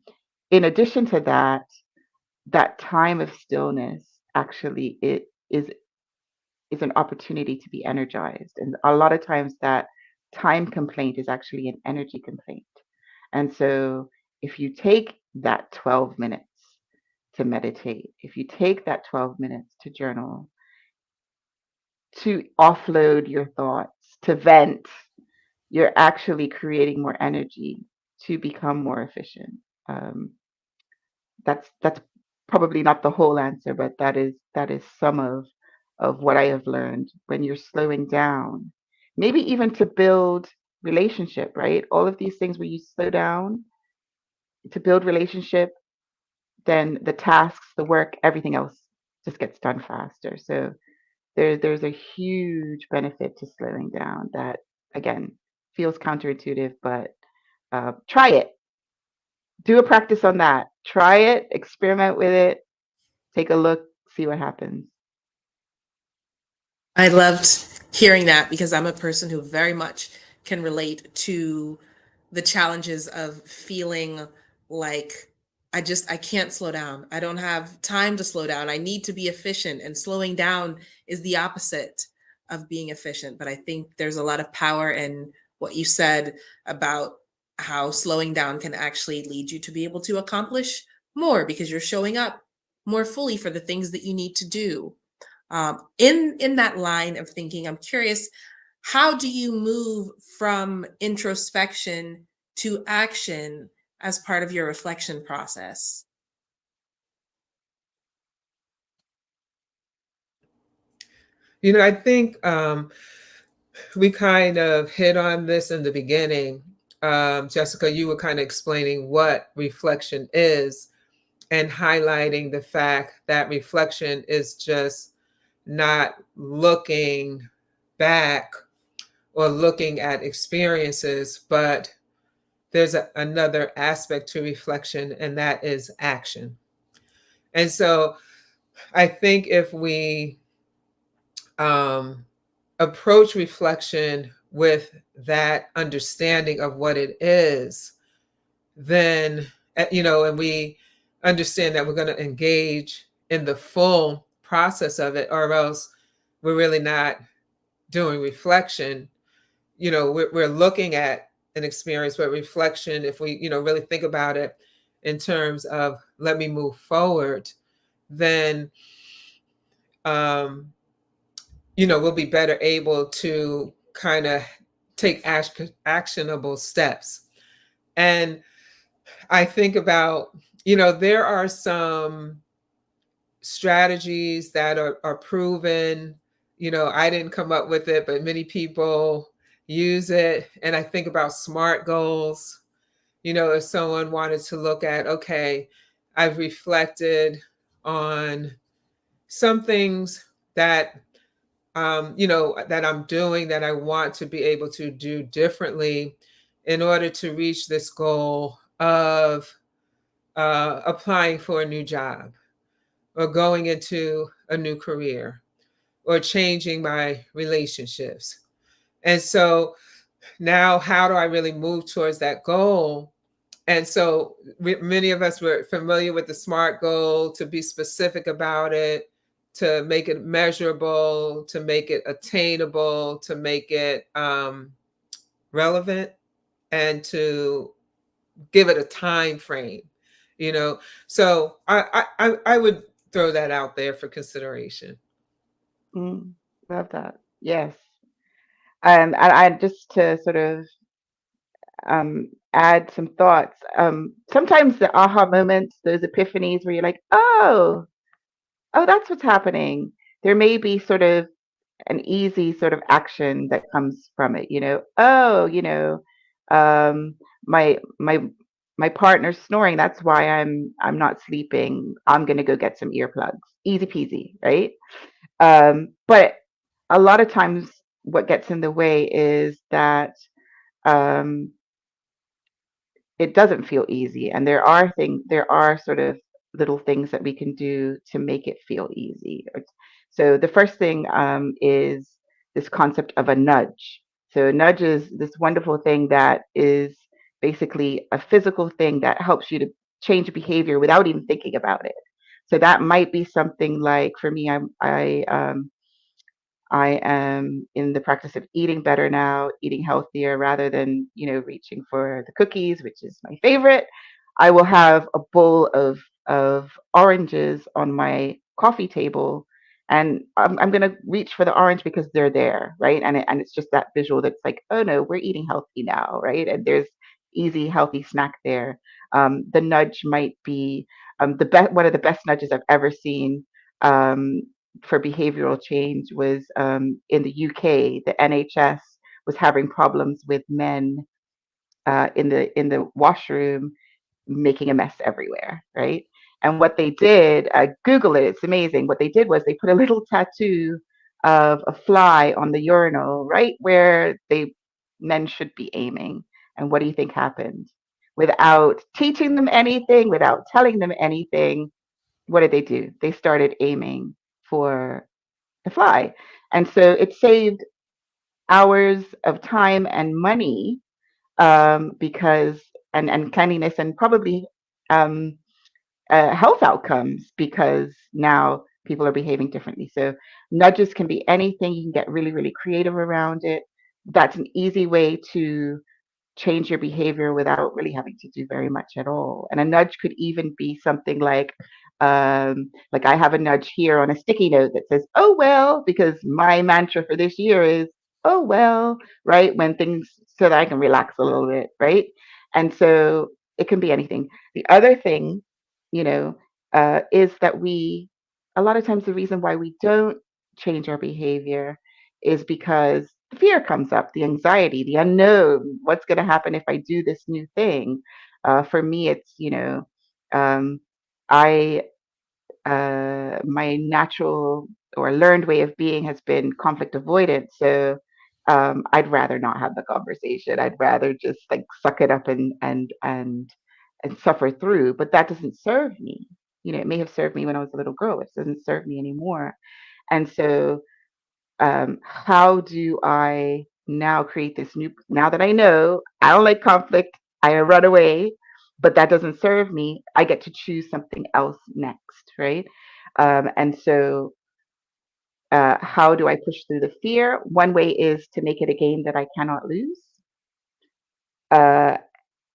in addition to that, that time of stillness actually it is an opportunity to be energized. And a lot of times that time complaint is actually an energy complaint. And so if you take that 12 minutes to meditate, if you take that 12 minutes to journal, to offload your thoughts, to vent, you're actually creating more energy to become more efficient. That's probably not the whole answer, but that is some of what I have learned. When you're slowing down, maybe even to build relationship, right? All of these things where you slow down to build relationship, then the tasks, the work, everything else just gets done faster. So there's a huge benefit to slowing down that, again, feels counterintuitive, but try it. Do a practice on that. Try it, experiment with it, take a look, see what happens. I loved hearing that because I'm a person who very much can relate to the challenges of feeling like I can't slow down. I don't have time to slow down. I need to be efficient, and slowing down is the opposite of being efficient. But I think there's a lot of power in what you said about how slowing down can actually lead you to be able to accomplish more because you're showing up more fully for the things that you need to do. In that line of thinking, I'm curious, how do you move from introspection to action as part of your reflection process? I think we kind of hit on this in the beginning. Jessica, you were kind of explaining what reflection is and highlighting the fact that reflection is just not looking back or looking at experiences, but there's another aspect to reflection, and that is action. And so I think if we approach reflection with that understanding of what it is, then, and we understand that we're going to engage in the full process of it, or else we're really not doing reflection. We're looking at an experience, but reflection, if we, really think about it in terms of let me move forward, then, we'll be better able to kind of take actionable steps. And I think about, there are some strategies that are proven. I didn't come up with it, but many people use it. And I think about SMART goals. If someone wanted to look at, okay, I've reflected on some things that, that I'm doing that I want to be able to do differently in order to reach this goal of applying for a new job, or going into a new career, or changing my relationships. And so now, how do I really move towards that goal? And so many of us were familiar with the SMART goal, to be specific about it, to make it measurable, to make it attainable, to make it relevant, and to give it a time frame. So I would throw that out there for consideration. Love that. Yes. And I just to sort of add some thoughts. Sometimes the aha moments, those epiphanies where you're like, oh, that's what's happening. There may be sort of an easy sort of action that comes from it. My partner's snoring. That's why I'm not sleeping. I'm gonna go get some earplugs. Easy peasy, right? But a lot of times, what gets in the way is that it doesn't feel easy, and there are sort of little things that we can do to make it feel easy. So the first thing is this concept of a nudge. So a nudge is this wonderful thing that is basically a physical thing that helps you to change behavior without even thinking about it. So that might be something like, for me, I am in the practice of eating better now, eating healthier rather than, reaching for the cookies, which is my favorite. I will have a bowl of oranges on my coffee table, and I'm going to reach for the orange because they're there, right? And it's just that visual that's like, oh no, we're eating healthy now, right? And there's easy, healthy snack there. The nudge might be one of the best nudges I've ever seen. For behavioral change was in the UK. The NHS was having problems with men in the washroom making a mess everywhere, right? And what they did, Google it, it's amazing. What they did was they put a little tattoo of a fly on the urinal, right where men should be aiming. And what do you think happened? Without teaching them anything, without telling them anything, what did they do? They started aiming for the fly. And so it saved hours of time and money because and cleanliness, and probably health outcomes, because now people are behaving differently. So nudges can be anything. You can get really, really creative around it. That's an easy way to change your behavior without really having to do very much at all. And a nudge could even be something like I have a nudge here on a sticky note that says, oh, well, because my mantra for this year is, oh, well, right? When things, so that I can relax a little bit, right? And so it can be anything. The other thing, is that a lot of times the reason why we don't change our behavior is because fear comes up, the anxiety, the unknown. What's going to happen if I do this new thing? For me, it's, I my natural or learned way of being has been conflict avoidance. So I'd rather not have the conversation. I'd rather just like suck it up and suffer through. But that doesn't serve me. It may have served me when I was a little girl. It doesn't serve me anymore. And so, how do I now create this new? Now that I know I don't like conflict, I run away, but that doesn't serve me. I get to choose something else next, right? And so, how do I push through the fear? One way is to make it a game that I cannot lose, uh,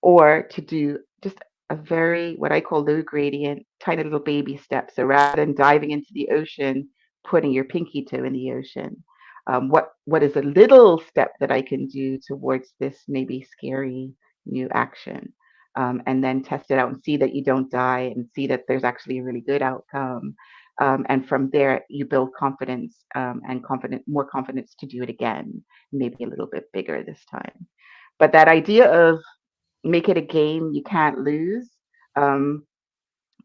or to do just a very, what I call low gradient, tiny little baby steps. So rather than diving into the ocean, putting your pinky toe in the ocean. What is a little step that I can do towards this maybe scary new action? And then test it out and see that you don't die and see that there's actually a really good outcome. And from there, you build confidence and more confidence to do it again, maybe a little bit bigger this time. But that idea of make it a game you can't lose. Um,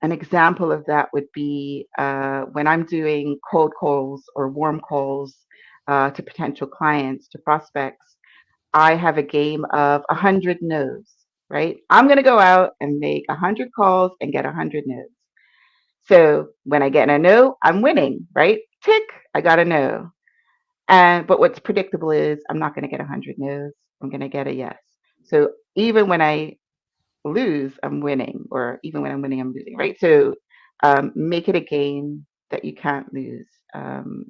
an example of that would be when I'm doing cold calls or warm calls to potential clients, to prospects. I have a game of 100 no's, right? I'm going to go out and make 100 calls and get 100 no's. So when I get a no, I'm winning, right? Tick, I got a no. But what's predictable is I'm not going to get 100 no's. I'm going to get a yes. So even when I lose, I'm winning, or even when I'm winning, I'm losing, right? So make it a game that you can't lose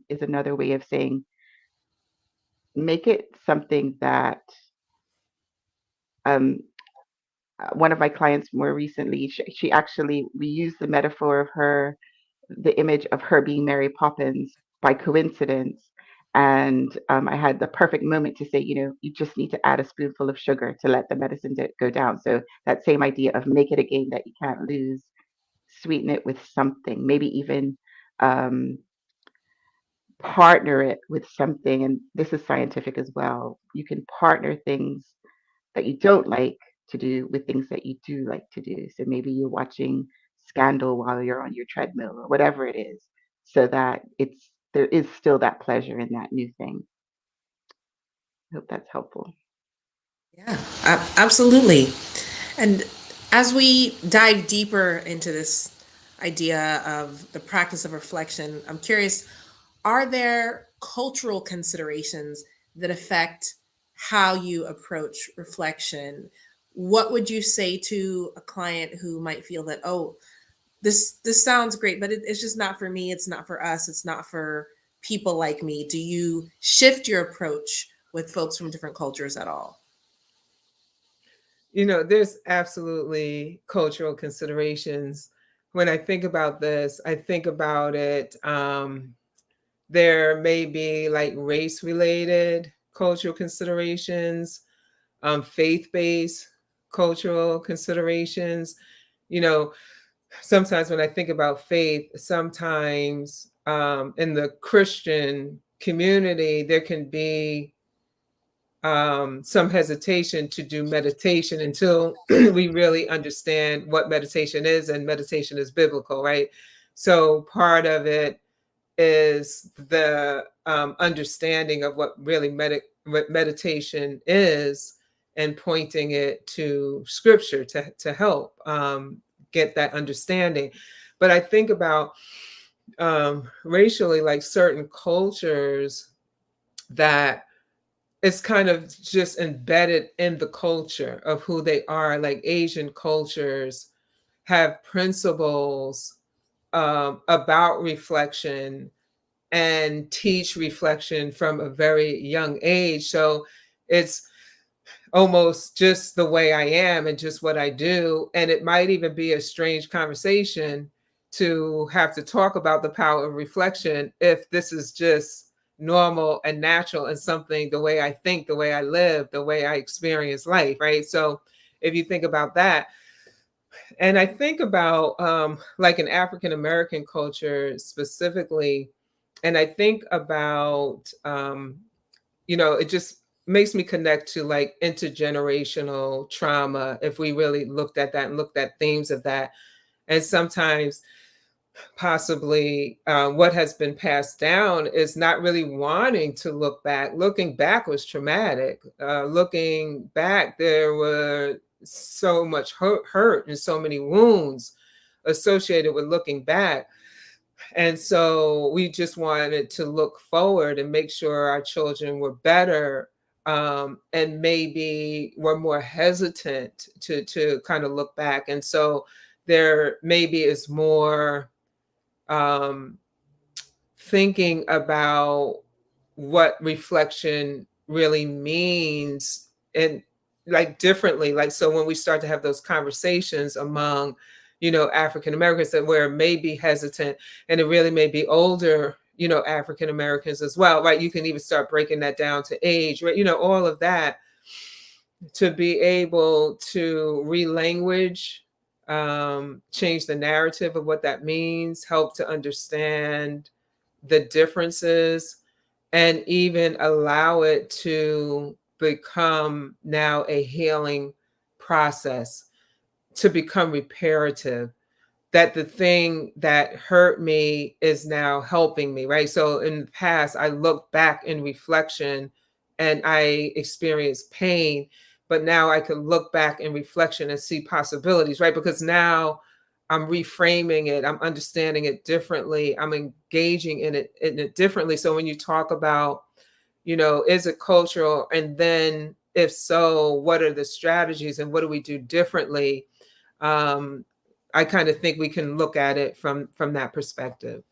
is another way of saying make it something that um, one of my clients more recently, she actually, we used the metaphor of her, the image of her being Mary Poppins by coincidence. And I had the perfect moment to say, you just need to add a spoonful of sugar to let the medicine go down. So that same idea of make it a game that you can't lose, sweeten it with something, maybe even partner it with something. And this is scientific as well. You can partner things that you don't like to do with things that you do like to do. So maybe you're watching Scandal while you're on your treadmill or whatever it is, so that there is still that pleasure in that new thing. I hope that's helpful. Yeah, absolutely. And as we dive deeper into this idea of the practice of reflection, I'm curious, are there cultural considerations that affect how you approach reflection? What would you say to a client who might feel that, oh, this sounds great, but it's just not for me, it's not for us, it's not for people like me? Do you shift your approach with folks from different cultures at all? There's absolutely cultural considerations. When I think about this, I think about it, there may be like race related cultural considerations, faith-based cultural considerations. Sometimes when I think about faith, sometimes in the Christian community, there can be some hesitation to do meditation until we really understand what meditation is, and meditation is biblical, right? So part of it is the understanding of what really what meditation is, and pointing it to scripture to help get that understanding. But I think about racially, like certain cultures that it's kind of just embedded in the culture of who they are. Like Asian cultures have principles about reflection and teach reflection from a very young age. So it's almost just the way I am and just what I do. And it might even be a strange conversation to have to talk about the power of reflection if this is just normal and natural and something, the way I think, the way I live, the way I experience life, right? So if you think about that, and I think about like an African American culture specifically, and I think about it just makes me connect to like intergenerational trauma if we really looked at that and looked at themes of that. And sometimes possibly what has been passed down is not really wanting to look back. Looking back was traumatic. Looking back, there were so much hurt and so many wounds associated with looking back. And so we just wanted to look forward and make sure our children were better, and maybe were more hesitant to kind of look back. And so there maybe is more um, thinking about what reflection really means, and like differently. Like, so when we start to have those conversations among, African Americans that were maybe hesitant, and it really may be older, African Americans as well, right? You can even start breaking that down to age, right? All of that, to be able to relanguage, change the narrative of what that means, help to understand the differences, and even allow it to become now a healing process, to become reparative, that the thing that hurt me is now helping me, right? So in the past, I look back in reflection and I experienced pain, but now I can look back in reflection and see possibilities, right? Because now I'm reframing it, I'm understanding it differently, I'm engaging in it differently. So when you talk about, is it cultural? And then if so, what are the strategies and what do we do differently? Um, I kind of think we can look at it from that perspective.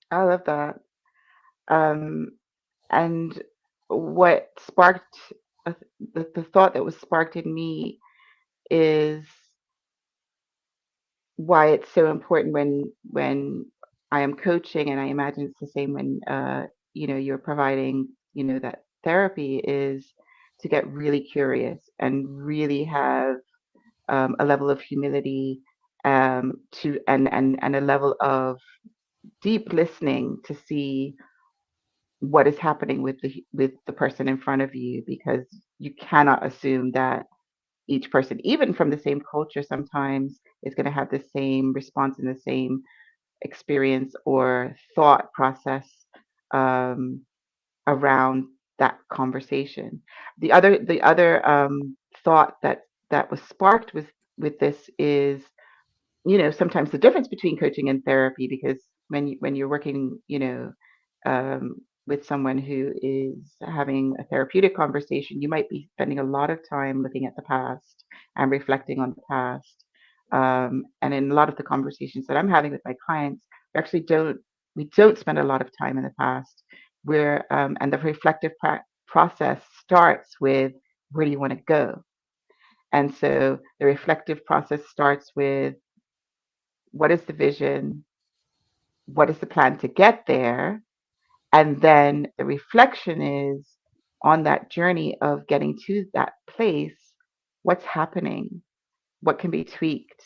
I love that. And what sparked the thought that was sparked in me is why it's so important when I am coaching, and I imagine it's the same when you're providing that therapy, is to get really curious and really have a level of humility, to and a level of deep listening to see what is happening with the person in front of you, because you cannot assume that each person, even from the same culture, sometimes is going to have the same response and the same experience or thought process um, around that conversation. The other thought that was sparked with this is, sometimes the difference between coaching and therapy, because when you're working, um, with someone who is having a therapeutic conversation, you might be spending a lot of time looking at the past and reflecting on the past. And in a lot of the conversations that I'm having with my clients, we don't spend a lot of time in the past. And the reflective process starts with, where do you want to go? And so the reflective process starts with, what is the vision? What is the plan to get there? And then the reflection is, on that journey of getting to that place, what's happening? What can be tweaked?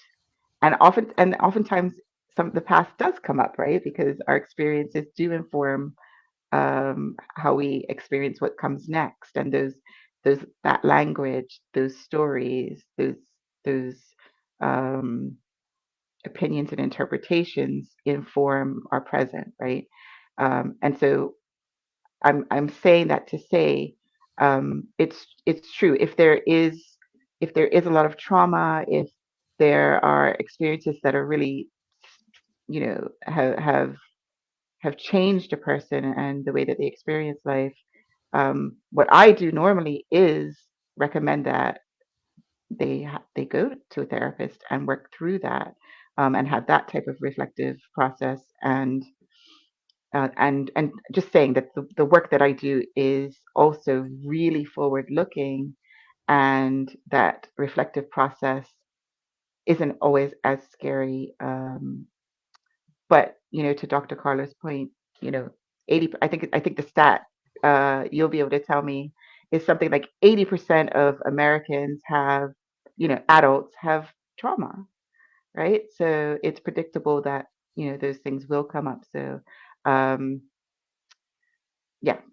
And oftentimes some of the past does come up, right? Because our experiences do inform how we experience what comes next, and that language, those stories, those um, opinions and interpretations inform our present, right? And so I'm saying that to say, it's true. If there is a lot of trauma, if there are experiences that are really, have changed a person and the way that they experience life, what I do normally is recommend that they go to a therapist and work through that, and have that type of reflective process. And just saying that the work that I do is also really forward looking, and that reflective process isn't always as scary. But to Dr. Carla's point, 80. I think the stat, you'll be able to tell me, is something like 80% of Americans have, adults have trauma, right? So it's predictable that those things will come up. So Yeah,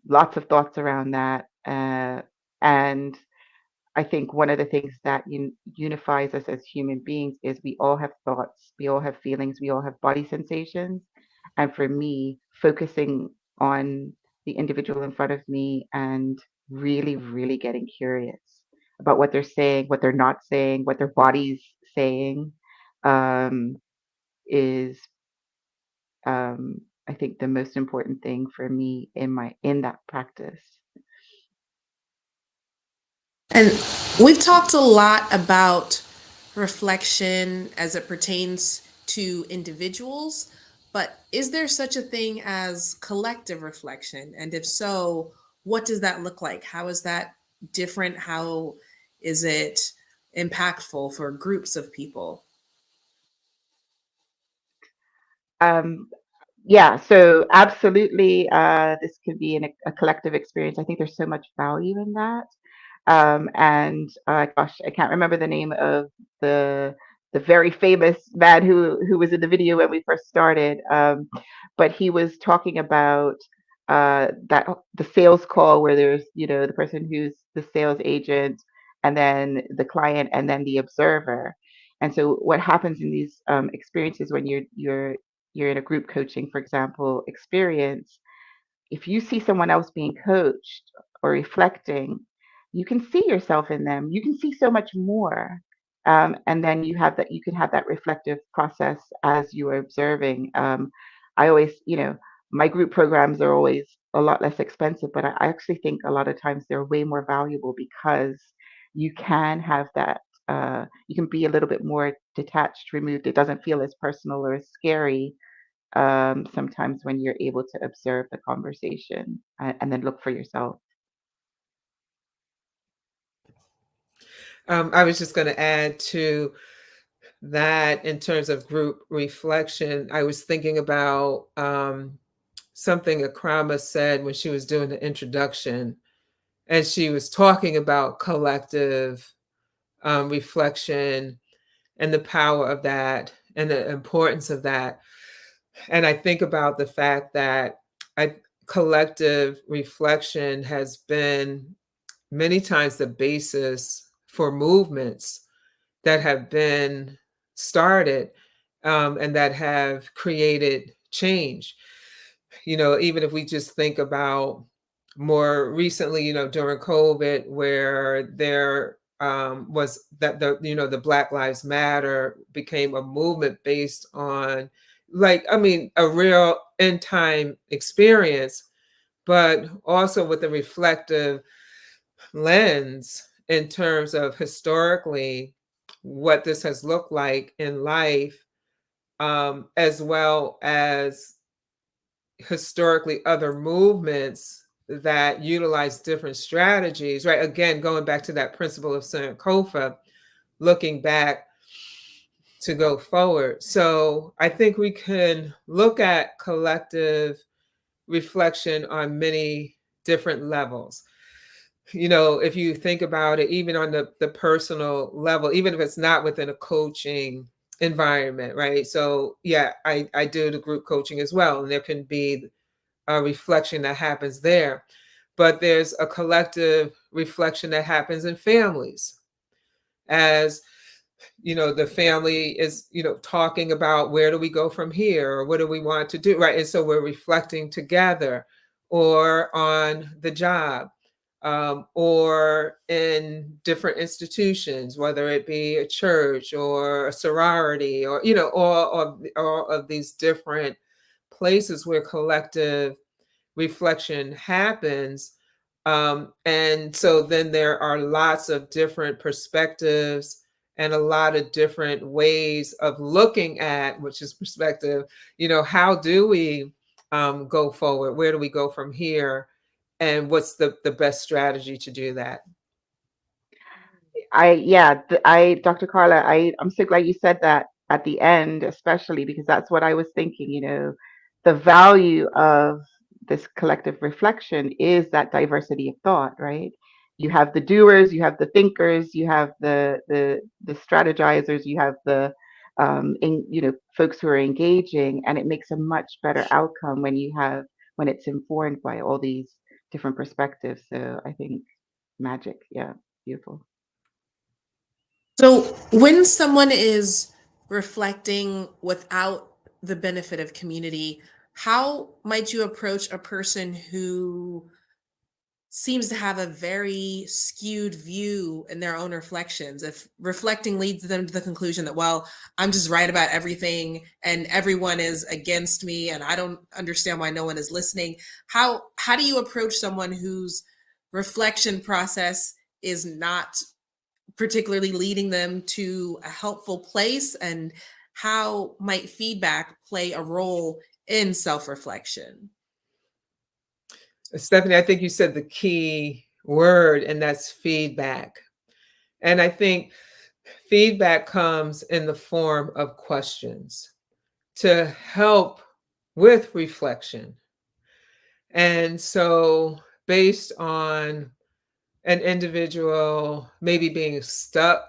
lots of thoughts around that. And I think one of the things that unifies us as human beings is we all have thoughts, we all have feelings, we all have body sensations. And for me, focusing on the individual in front of me and really, really getting curious about what they're saying, what they're not saying, what their body's saying, is I think the most important thing for me in that practice. And we've talked a lot about reflection as it pertains to individuals, but is there such a thing as collective reflection? And if so, what does that look like? How is that different? How is it impactful for groups of people? Yeah, so absolutely, this could be a collective experience. I think there's so much value in that. And gosh, I can't remember the name of the the very famous man who was in the video when we first started. But he was talking about that the sales call where there's the person who's the sales agent, and then the client, and then the observer. And so what happens in these experiences when you're in a group coaching, for example, experience, if you see someone else being coached or reflecting, you can see yourself in them. You can see so much more. And then you can have that reflective process as you are observing. I always, my group programs are always a lot less expensive, but I actually think a lot of times they're way more valuable because you can have that. You can be a little bit more detached, removed. It doesn't feel as personal or as scary sometimes when you're able to observe the conversation and then look for yourself. I was just going to add to that in terms of group reflection. I was thinking about something Akrama said when she was doing the introduction, and she was talking about collective reflection and the power of that and the importance of that. And I think about the fact that collective reflection has been many times the basis for movements that have been started and that have created change. Even if we just think about more recently, during COVID, where there was that the Black Lives Matter became a movement based on, a real end time experience, but also with a reflective lens in terms of historically what this has looked like in life, as well as historically other movements that utilize different strategies, right? Again, going back to that principle of Sankofa, looking back to go forward. So I think we can look at collective reflection on many different levels. If you think about it, even on the personal level, even if it's not within a coaching environment, right? So yeah, I do the group coaching as well, and there can be a reflection that happens there. But there's a collective reflection that happens in families as the family is talking about where do we go from here, or what do we want to do, right? And so we're reflecting together, or on the job, or in different institutions, whether it be a church or a sorority, or all of these different places where collective reflection happens. And so then there are lots of different perspectives and a lot of different ways of looking at, which is perspective, how do we go forward? Where do we go from here? And what's the best strategy to do that? Dr. Carla, I'm so glad you said that at the end, especially because that's what I was thinking. The value of this collective reflection is that diversity of thought, right? You have the doers, you have the thinkers, you have the strategizers, you have the folks who are engaging, and it makes a much better outcome when it's informed by all these different perspectives. So I think magic, yeah, beautiful. So when someone is reflecting without the benefit of community, how might you approach a person who seems to have a very skewed view in their own reflections? If reflecting leads them to the conclusion that, well, I'm just right about everything and everyone is against me and I don't understand why no one is listening, how do you approach someone whose reflection process is not particularly leading them to a helpful place, and how might feedback play a role in self-reflection? Stephanie, I think you said the key word, and that's feedback. And I think feedback comes in the form of questions to help with reflection. And so, based on an individual maybe being stuck,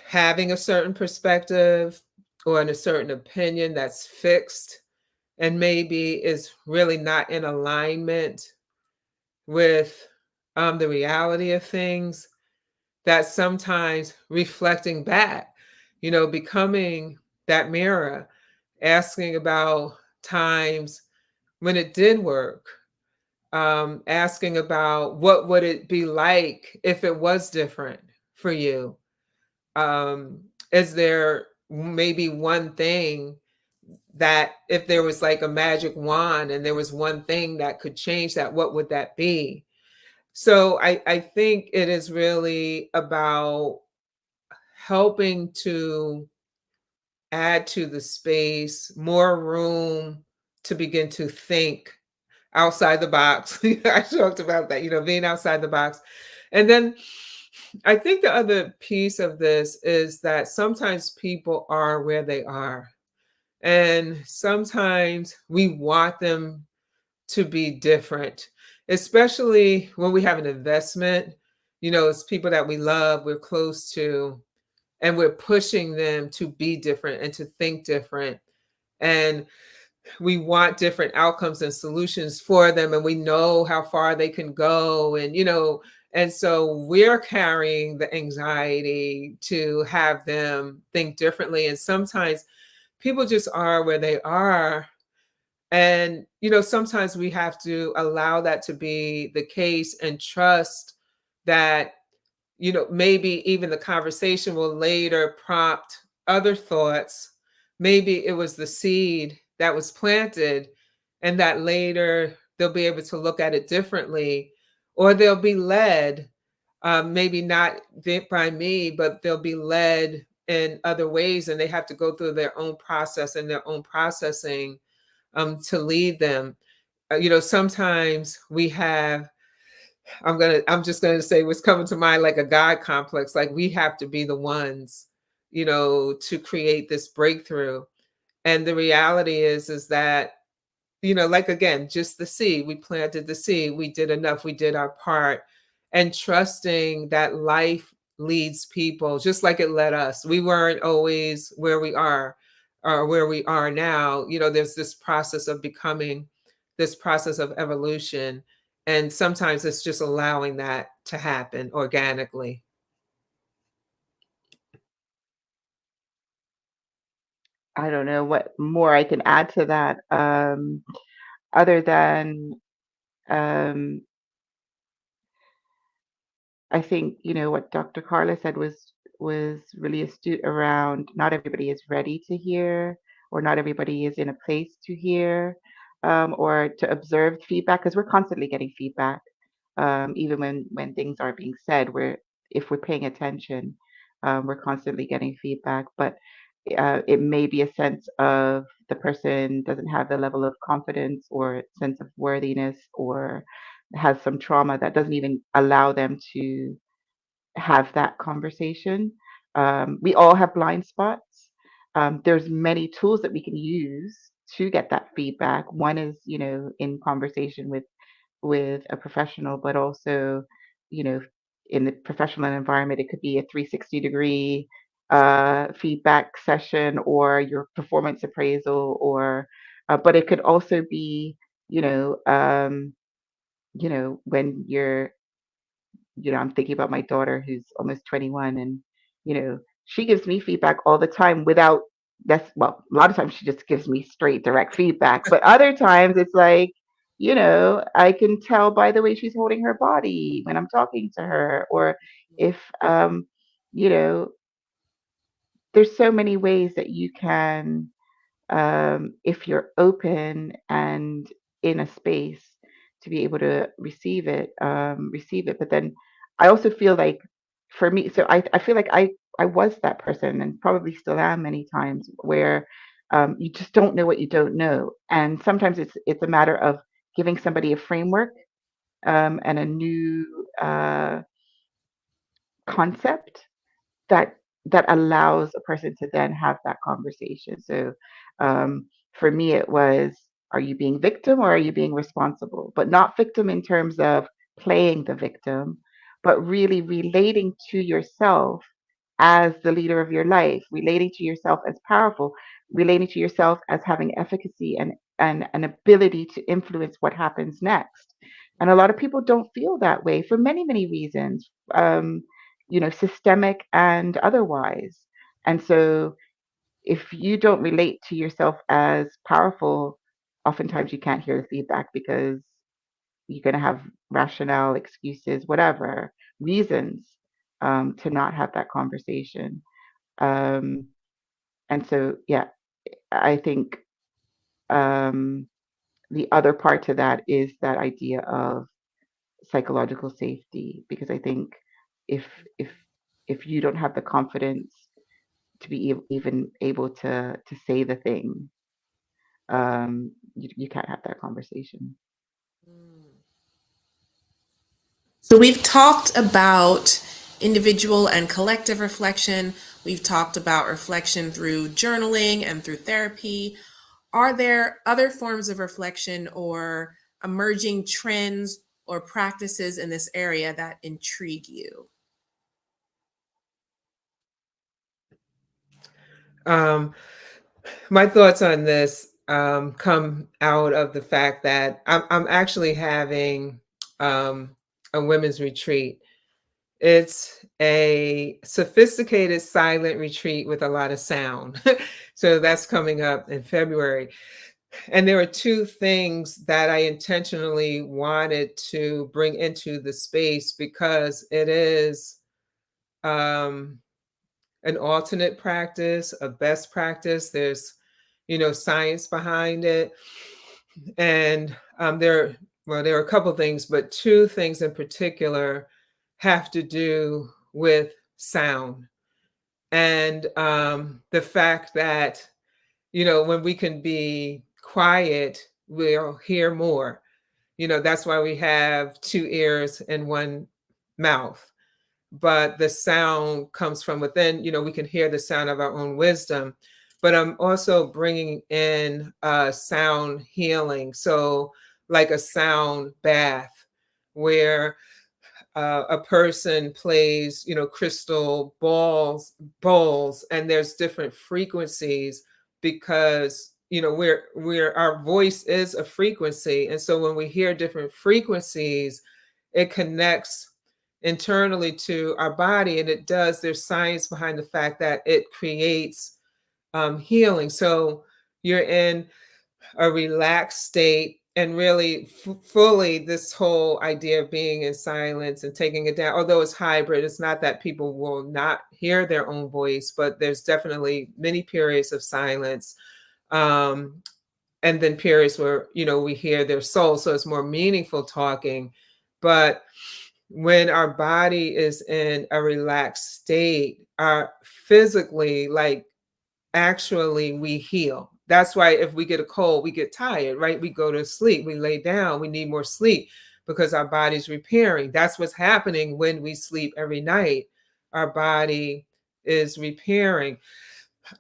having a certain perspective or in a certain opinion that's fixed and maybe is really not in alignment with the reality of things, that sometimes reflecting back, becoming that mirror, asking about times when it did work, asking about what would it be like if it was different for you. Is there maybe one thing that if there was like a magic wand and there was one thing that could change that, what would that be? So I think it is really about helping to add to the space more room to begin to think outside the box. I talked about that, being outside the box. And then I think the other piece of this is that sometimes people are where they are. And sometimes we want them to be different, especially when we have an investment. It's people that we love, we're close to, and we're pushing them to be different and to think different. And we want different outcomes and solutions for them, and we know how far they can go. And so we're carrying the anxiety to have them think differently. And sometimes people just are where they are. And, sometimes we have to allow that to be the case and trust that, maybe even the conversation will later prompt other thoughts. Maybe it was the seed that was planted, and that later they'll be able to look at it differently, or they'll be led, maybe not by me, but they'll be led in other ways, and they have to go through their own process and their own processing to lead them. Sometimes we have, I'm just gonna say what's coming to mind, like a God complex. Like we have to be the ones, to create this breakthrough. And the reality is that, like again, just the seed, we planted the seed, we did enough, we did our part, and trusting that life leads people just like it led us. We weren't always where we are or where we are now. There's this process of becoming, this process of evolution. And sometimes it's just allowing that to happen organically. I don't know what more I can add to that, other than um, I think what Dr. Carla said was really astute around not everybody is ready to hear, or not everybody is in a place to hear, or to observe feedback, because we're constantly getting feedback, even when things are being said. If we're paying attention, we're constantly getting feedback, but it may be a sense of the person doesn't have the level of confidence or sense of worthiness, or has some trauma that doesn't even allow them to have that conversation. We all have blind spots. There's many tools that we can use to get that feedback. One is, in conversation with a professional, but also, you know, in the professional environment, it could be a 360 degree feedback session or your performance appraisal, or but it could also be, when you're, I'm thinking about my daughter who's almost 21, and she gives me feedback all the time without, well, a lot of times she just gives me straight direct feedback, but other times it's like, I can tell by the way she's holding her body when I'm talking to her, or if you know there's so many ways that you can, if you're open and in a space, to be able to receive it. But then I also feel like, for me, so I feel like I was that person, and probably still am many times, where you just don't know what you don't know. And sometimes it's a matter of giving somebody a framework, and a new concept that allows a person to then have that conversation. So for me, it was, are you being victim or are you being responsible? But not victim in terms of playing the victim, but really relating to yourself as the leader of your life, relating to yourself as powerful, relating to yourself as having efficacy and an ability to influence what happens next. And a lot of people don't feel that way for many, many reasons, systemic and otherwise. And so if you don't relate to yourself as powerful, oftentimes you can't hear the feedback because you're going to have rationale, excuses, whatever reasons, to not have that conversation. Um, and so, yeah, I think the other part to that is that idea of psychological safety, because I think if if if you don't have the confidence to be even able to say the thing, you can't have that conversation. So we've talked about individual and collective reflection. We've talked about reflection through journaling and through therapy. Are there other forms of reflection or emerging trends or practices in this area that intrigue you? Um, my thoughts on this come out of the fact that I'm actually having a women's retreat. It's a sophisticated silent retreat with a lot of sound. So that's coming up in February. And there are two things that I intentionally wanted to bring into the space, because it is um, an alternate practice, a best practice. There's, science behind it. And there are a couple things, but two things in particular have to do with sound. And the fact that, when we can be quiet, we'll hear more. That's why we have two ears and one mouth. But the sound comes from within. We can hear the sound of our own wisdom. But I'm also bringing in sound healing. So, like a sound bath, where a person plays, crystal bowls, and there's different frequencies, because we're our voice is a frequency, and so when we hear different frequencies, it connects internally to our body, and it does. There's science behind the fact that it creates healing. So you're in a relaxed state, and really fully, this whole idea of being in silence and taking it down, although it's hybrid, it's not that people will not hear their own voice, but there's definitely many periods of silence, and then periods where we hear their soul, so it's more meaningful talking. But when our body is in a relaxed state, our physically, like, actually, we heal. That's why if we get a cold, we get tired, right? We go to sleep, we lay down, we need more sleep, because our body's repairing. That's what's happening when we sleep every night. Our body is repairing.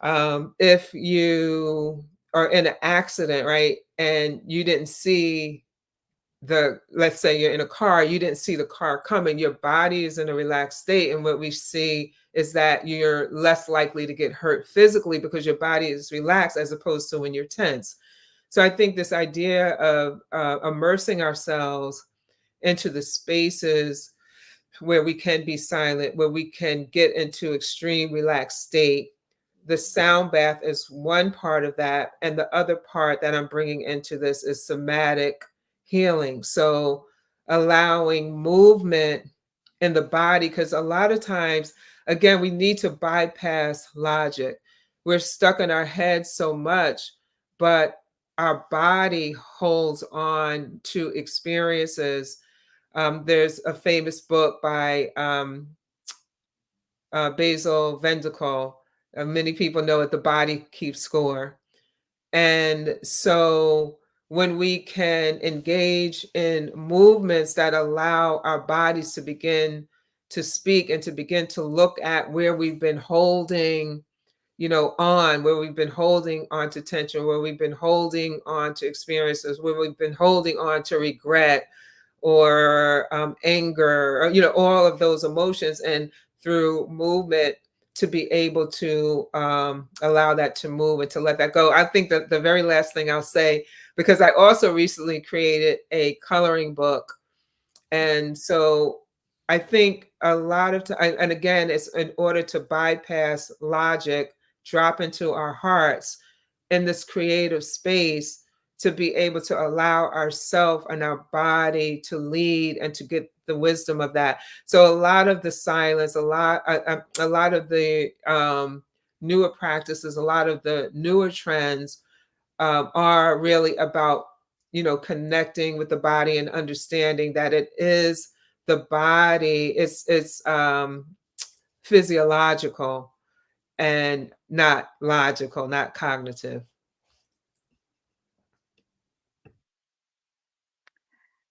If you are in an accident, right, and you didn't see let's say you're in a car, you didn't see the car coming, your body is in a relaxed state. And what we see is that you're less likely to get hurt physically because your body is relaxed as opposed to when you're tense. So I think this idea of immersing ourselves into the spaces where we can be silent, where we can get into extreme relaxed state. The sound bath is one part of that. And the other part that I'm bringing into this is somatic healing. So allowing movement in the body, because a lot of times, again, we need to bypass logic. We're stuck in our head so much, but our body holds on to experiences. There's a famous book by Basil Vendicle. Many people know it, The Body Keeps Score. And so when we can engage in movements that allow our bodies to begin to speak and to begin to look at where we've been holding, where we've been holding on to tension, where we've been holding on to experiences, where we've been holding on to regret or anger, or, all of those emotions, and through movement to be able to allow that to move and to let that go. I think that the very last thing I'll say, because I also recently created a coloring book. And so I think a lot of time, and again, it's in order to bypass logic, drop into our hearts in this creative space, to be able to allow ourselves and our body to lead and to get the wisdom of that. So a lot of the silence, a lot of the newer practices, a lot of the newer trends are really about, connecting with the body and understanding that it is the body. It's physiological and not logical, not cognitive.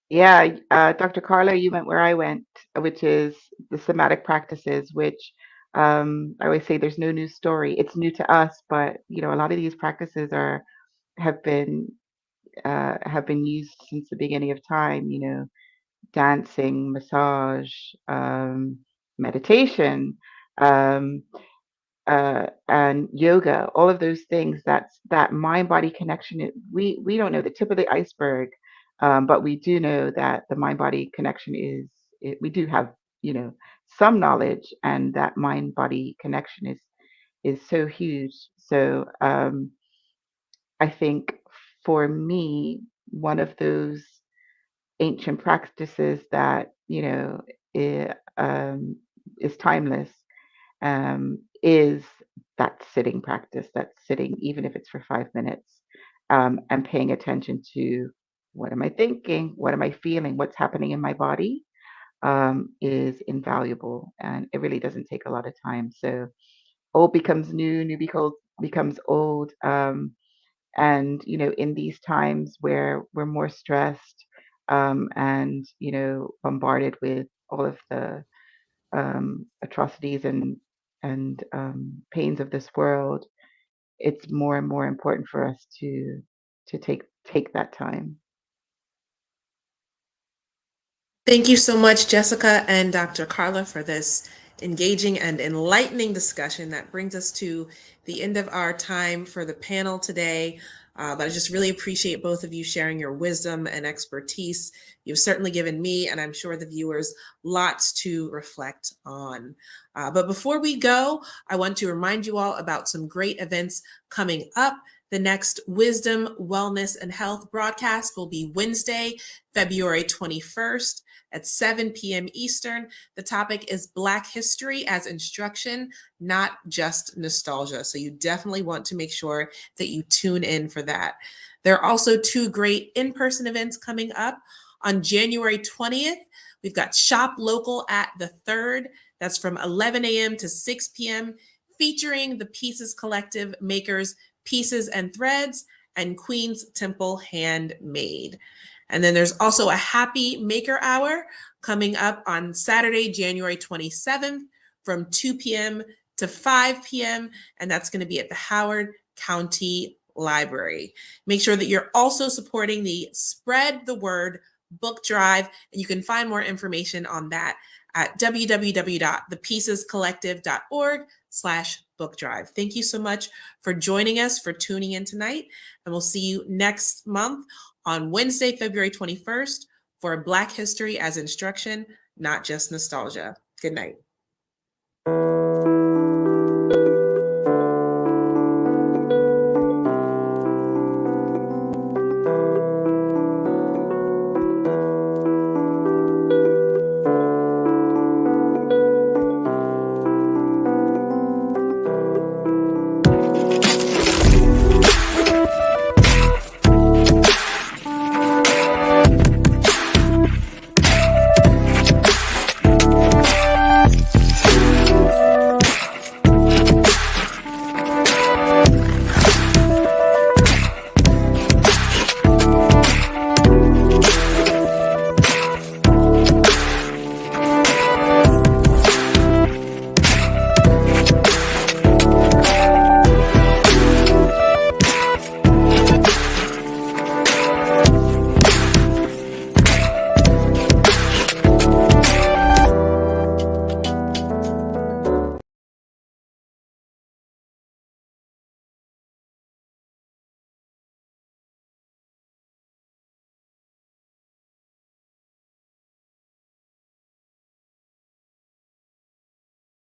Yeah, Dr. Carla, you went where I went, which is the somatic practices, which I always say there's no new story. It's new to us, but a lot of these practices have been used since the beginning of time. Dancing, massage, meditation, um, and yoga. All of those things. That mind-body connection. We don't know the tip of the iceberg. But we do know that the mind-body connection we do have, some knowledge, and that mind-body connection is so huge. So I think for me, one of those ancient practices that, is timeless, is that sitting practice, that sitting, even if it's for 5 minutes, and paying attention to what am I thinking, what am I feeling, what's happening in my body, is invaluable. And it really doesn't take a lot of time. So old becomes new, new becomes old. And, in these times where we're more stressed, and, bombarded with all of the atrocities and pains of this world, it's more and more important for us to take that time. Thank you so much, Jessica and Dr. Carla, for this engaging and enlightening discussion. That brings us to the end of our time for the panel today. But I just really appreciate both of you sharing your wisdom and expertise. You've certainly given me, and I'm sure the viewers, lots to reflect on. But before we go, I want to remind you all about some great events coming up. The next Wisdom, Wellness, and Health broadcast will be Wednesday, February 21st at 7 p.m. Eastern. The topic is Black History as Instruction, not just nostalgia. So you definitely want to make sure that you tune in for that. There are also two great in-person events coming up. On January 20th, we've got Shop Local at the Third. That's from 11 a.m. to 6 p.m., featuring the Pieces Collective makers Pieces and Threads and Queen's Temple Handmade. And then there's also a Happy Maker Hour coming up on Saturday, January 27th from 2 p.m. to 5 p.m. And that's going to be at the Howard County Library. Make sure that you're also supporting the Spread the Word book drive, and you can find more information on that at www.thepieces.collective.org/book drive. Thank you so much for joining us, for tuning in tonight, and we'll see you next month on Wednesday, February 21st for Black History as Instruction, Not Just Nostalgia. Good night.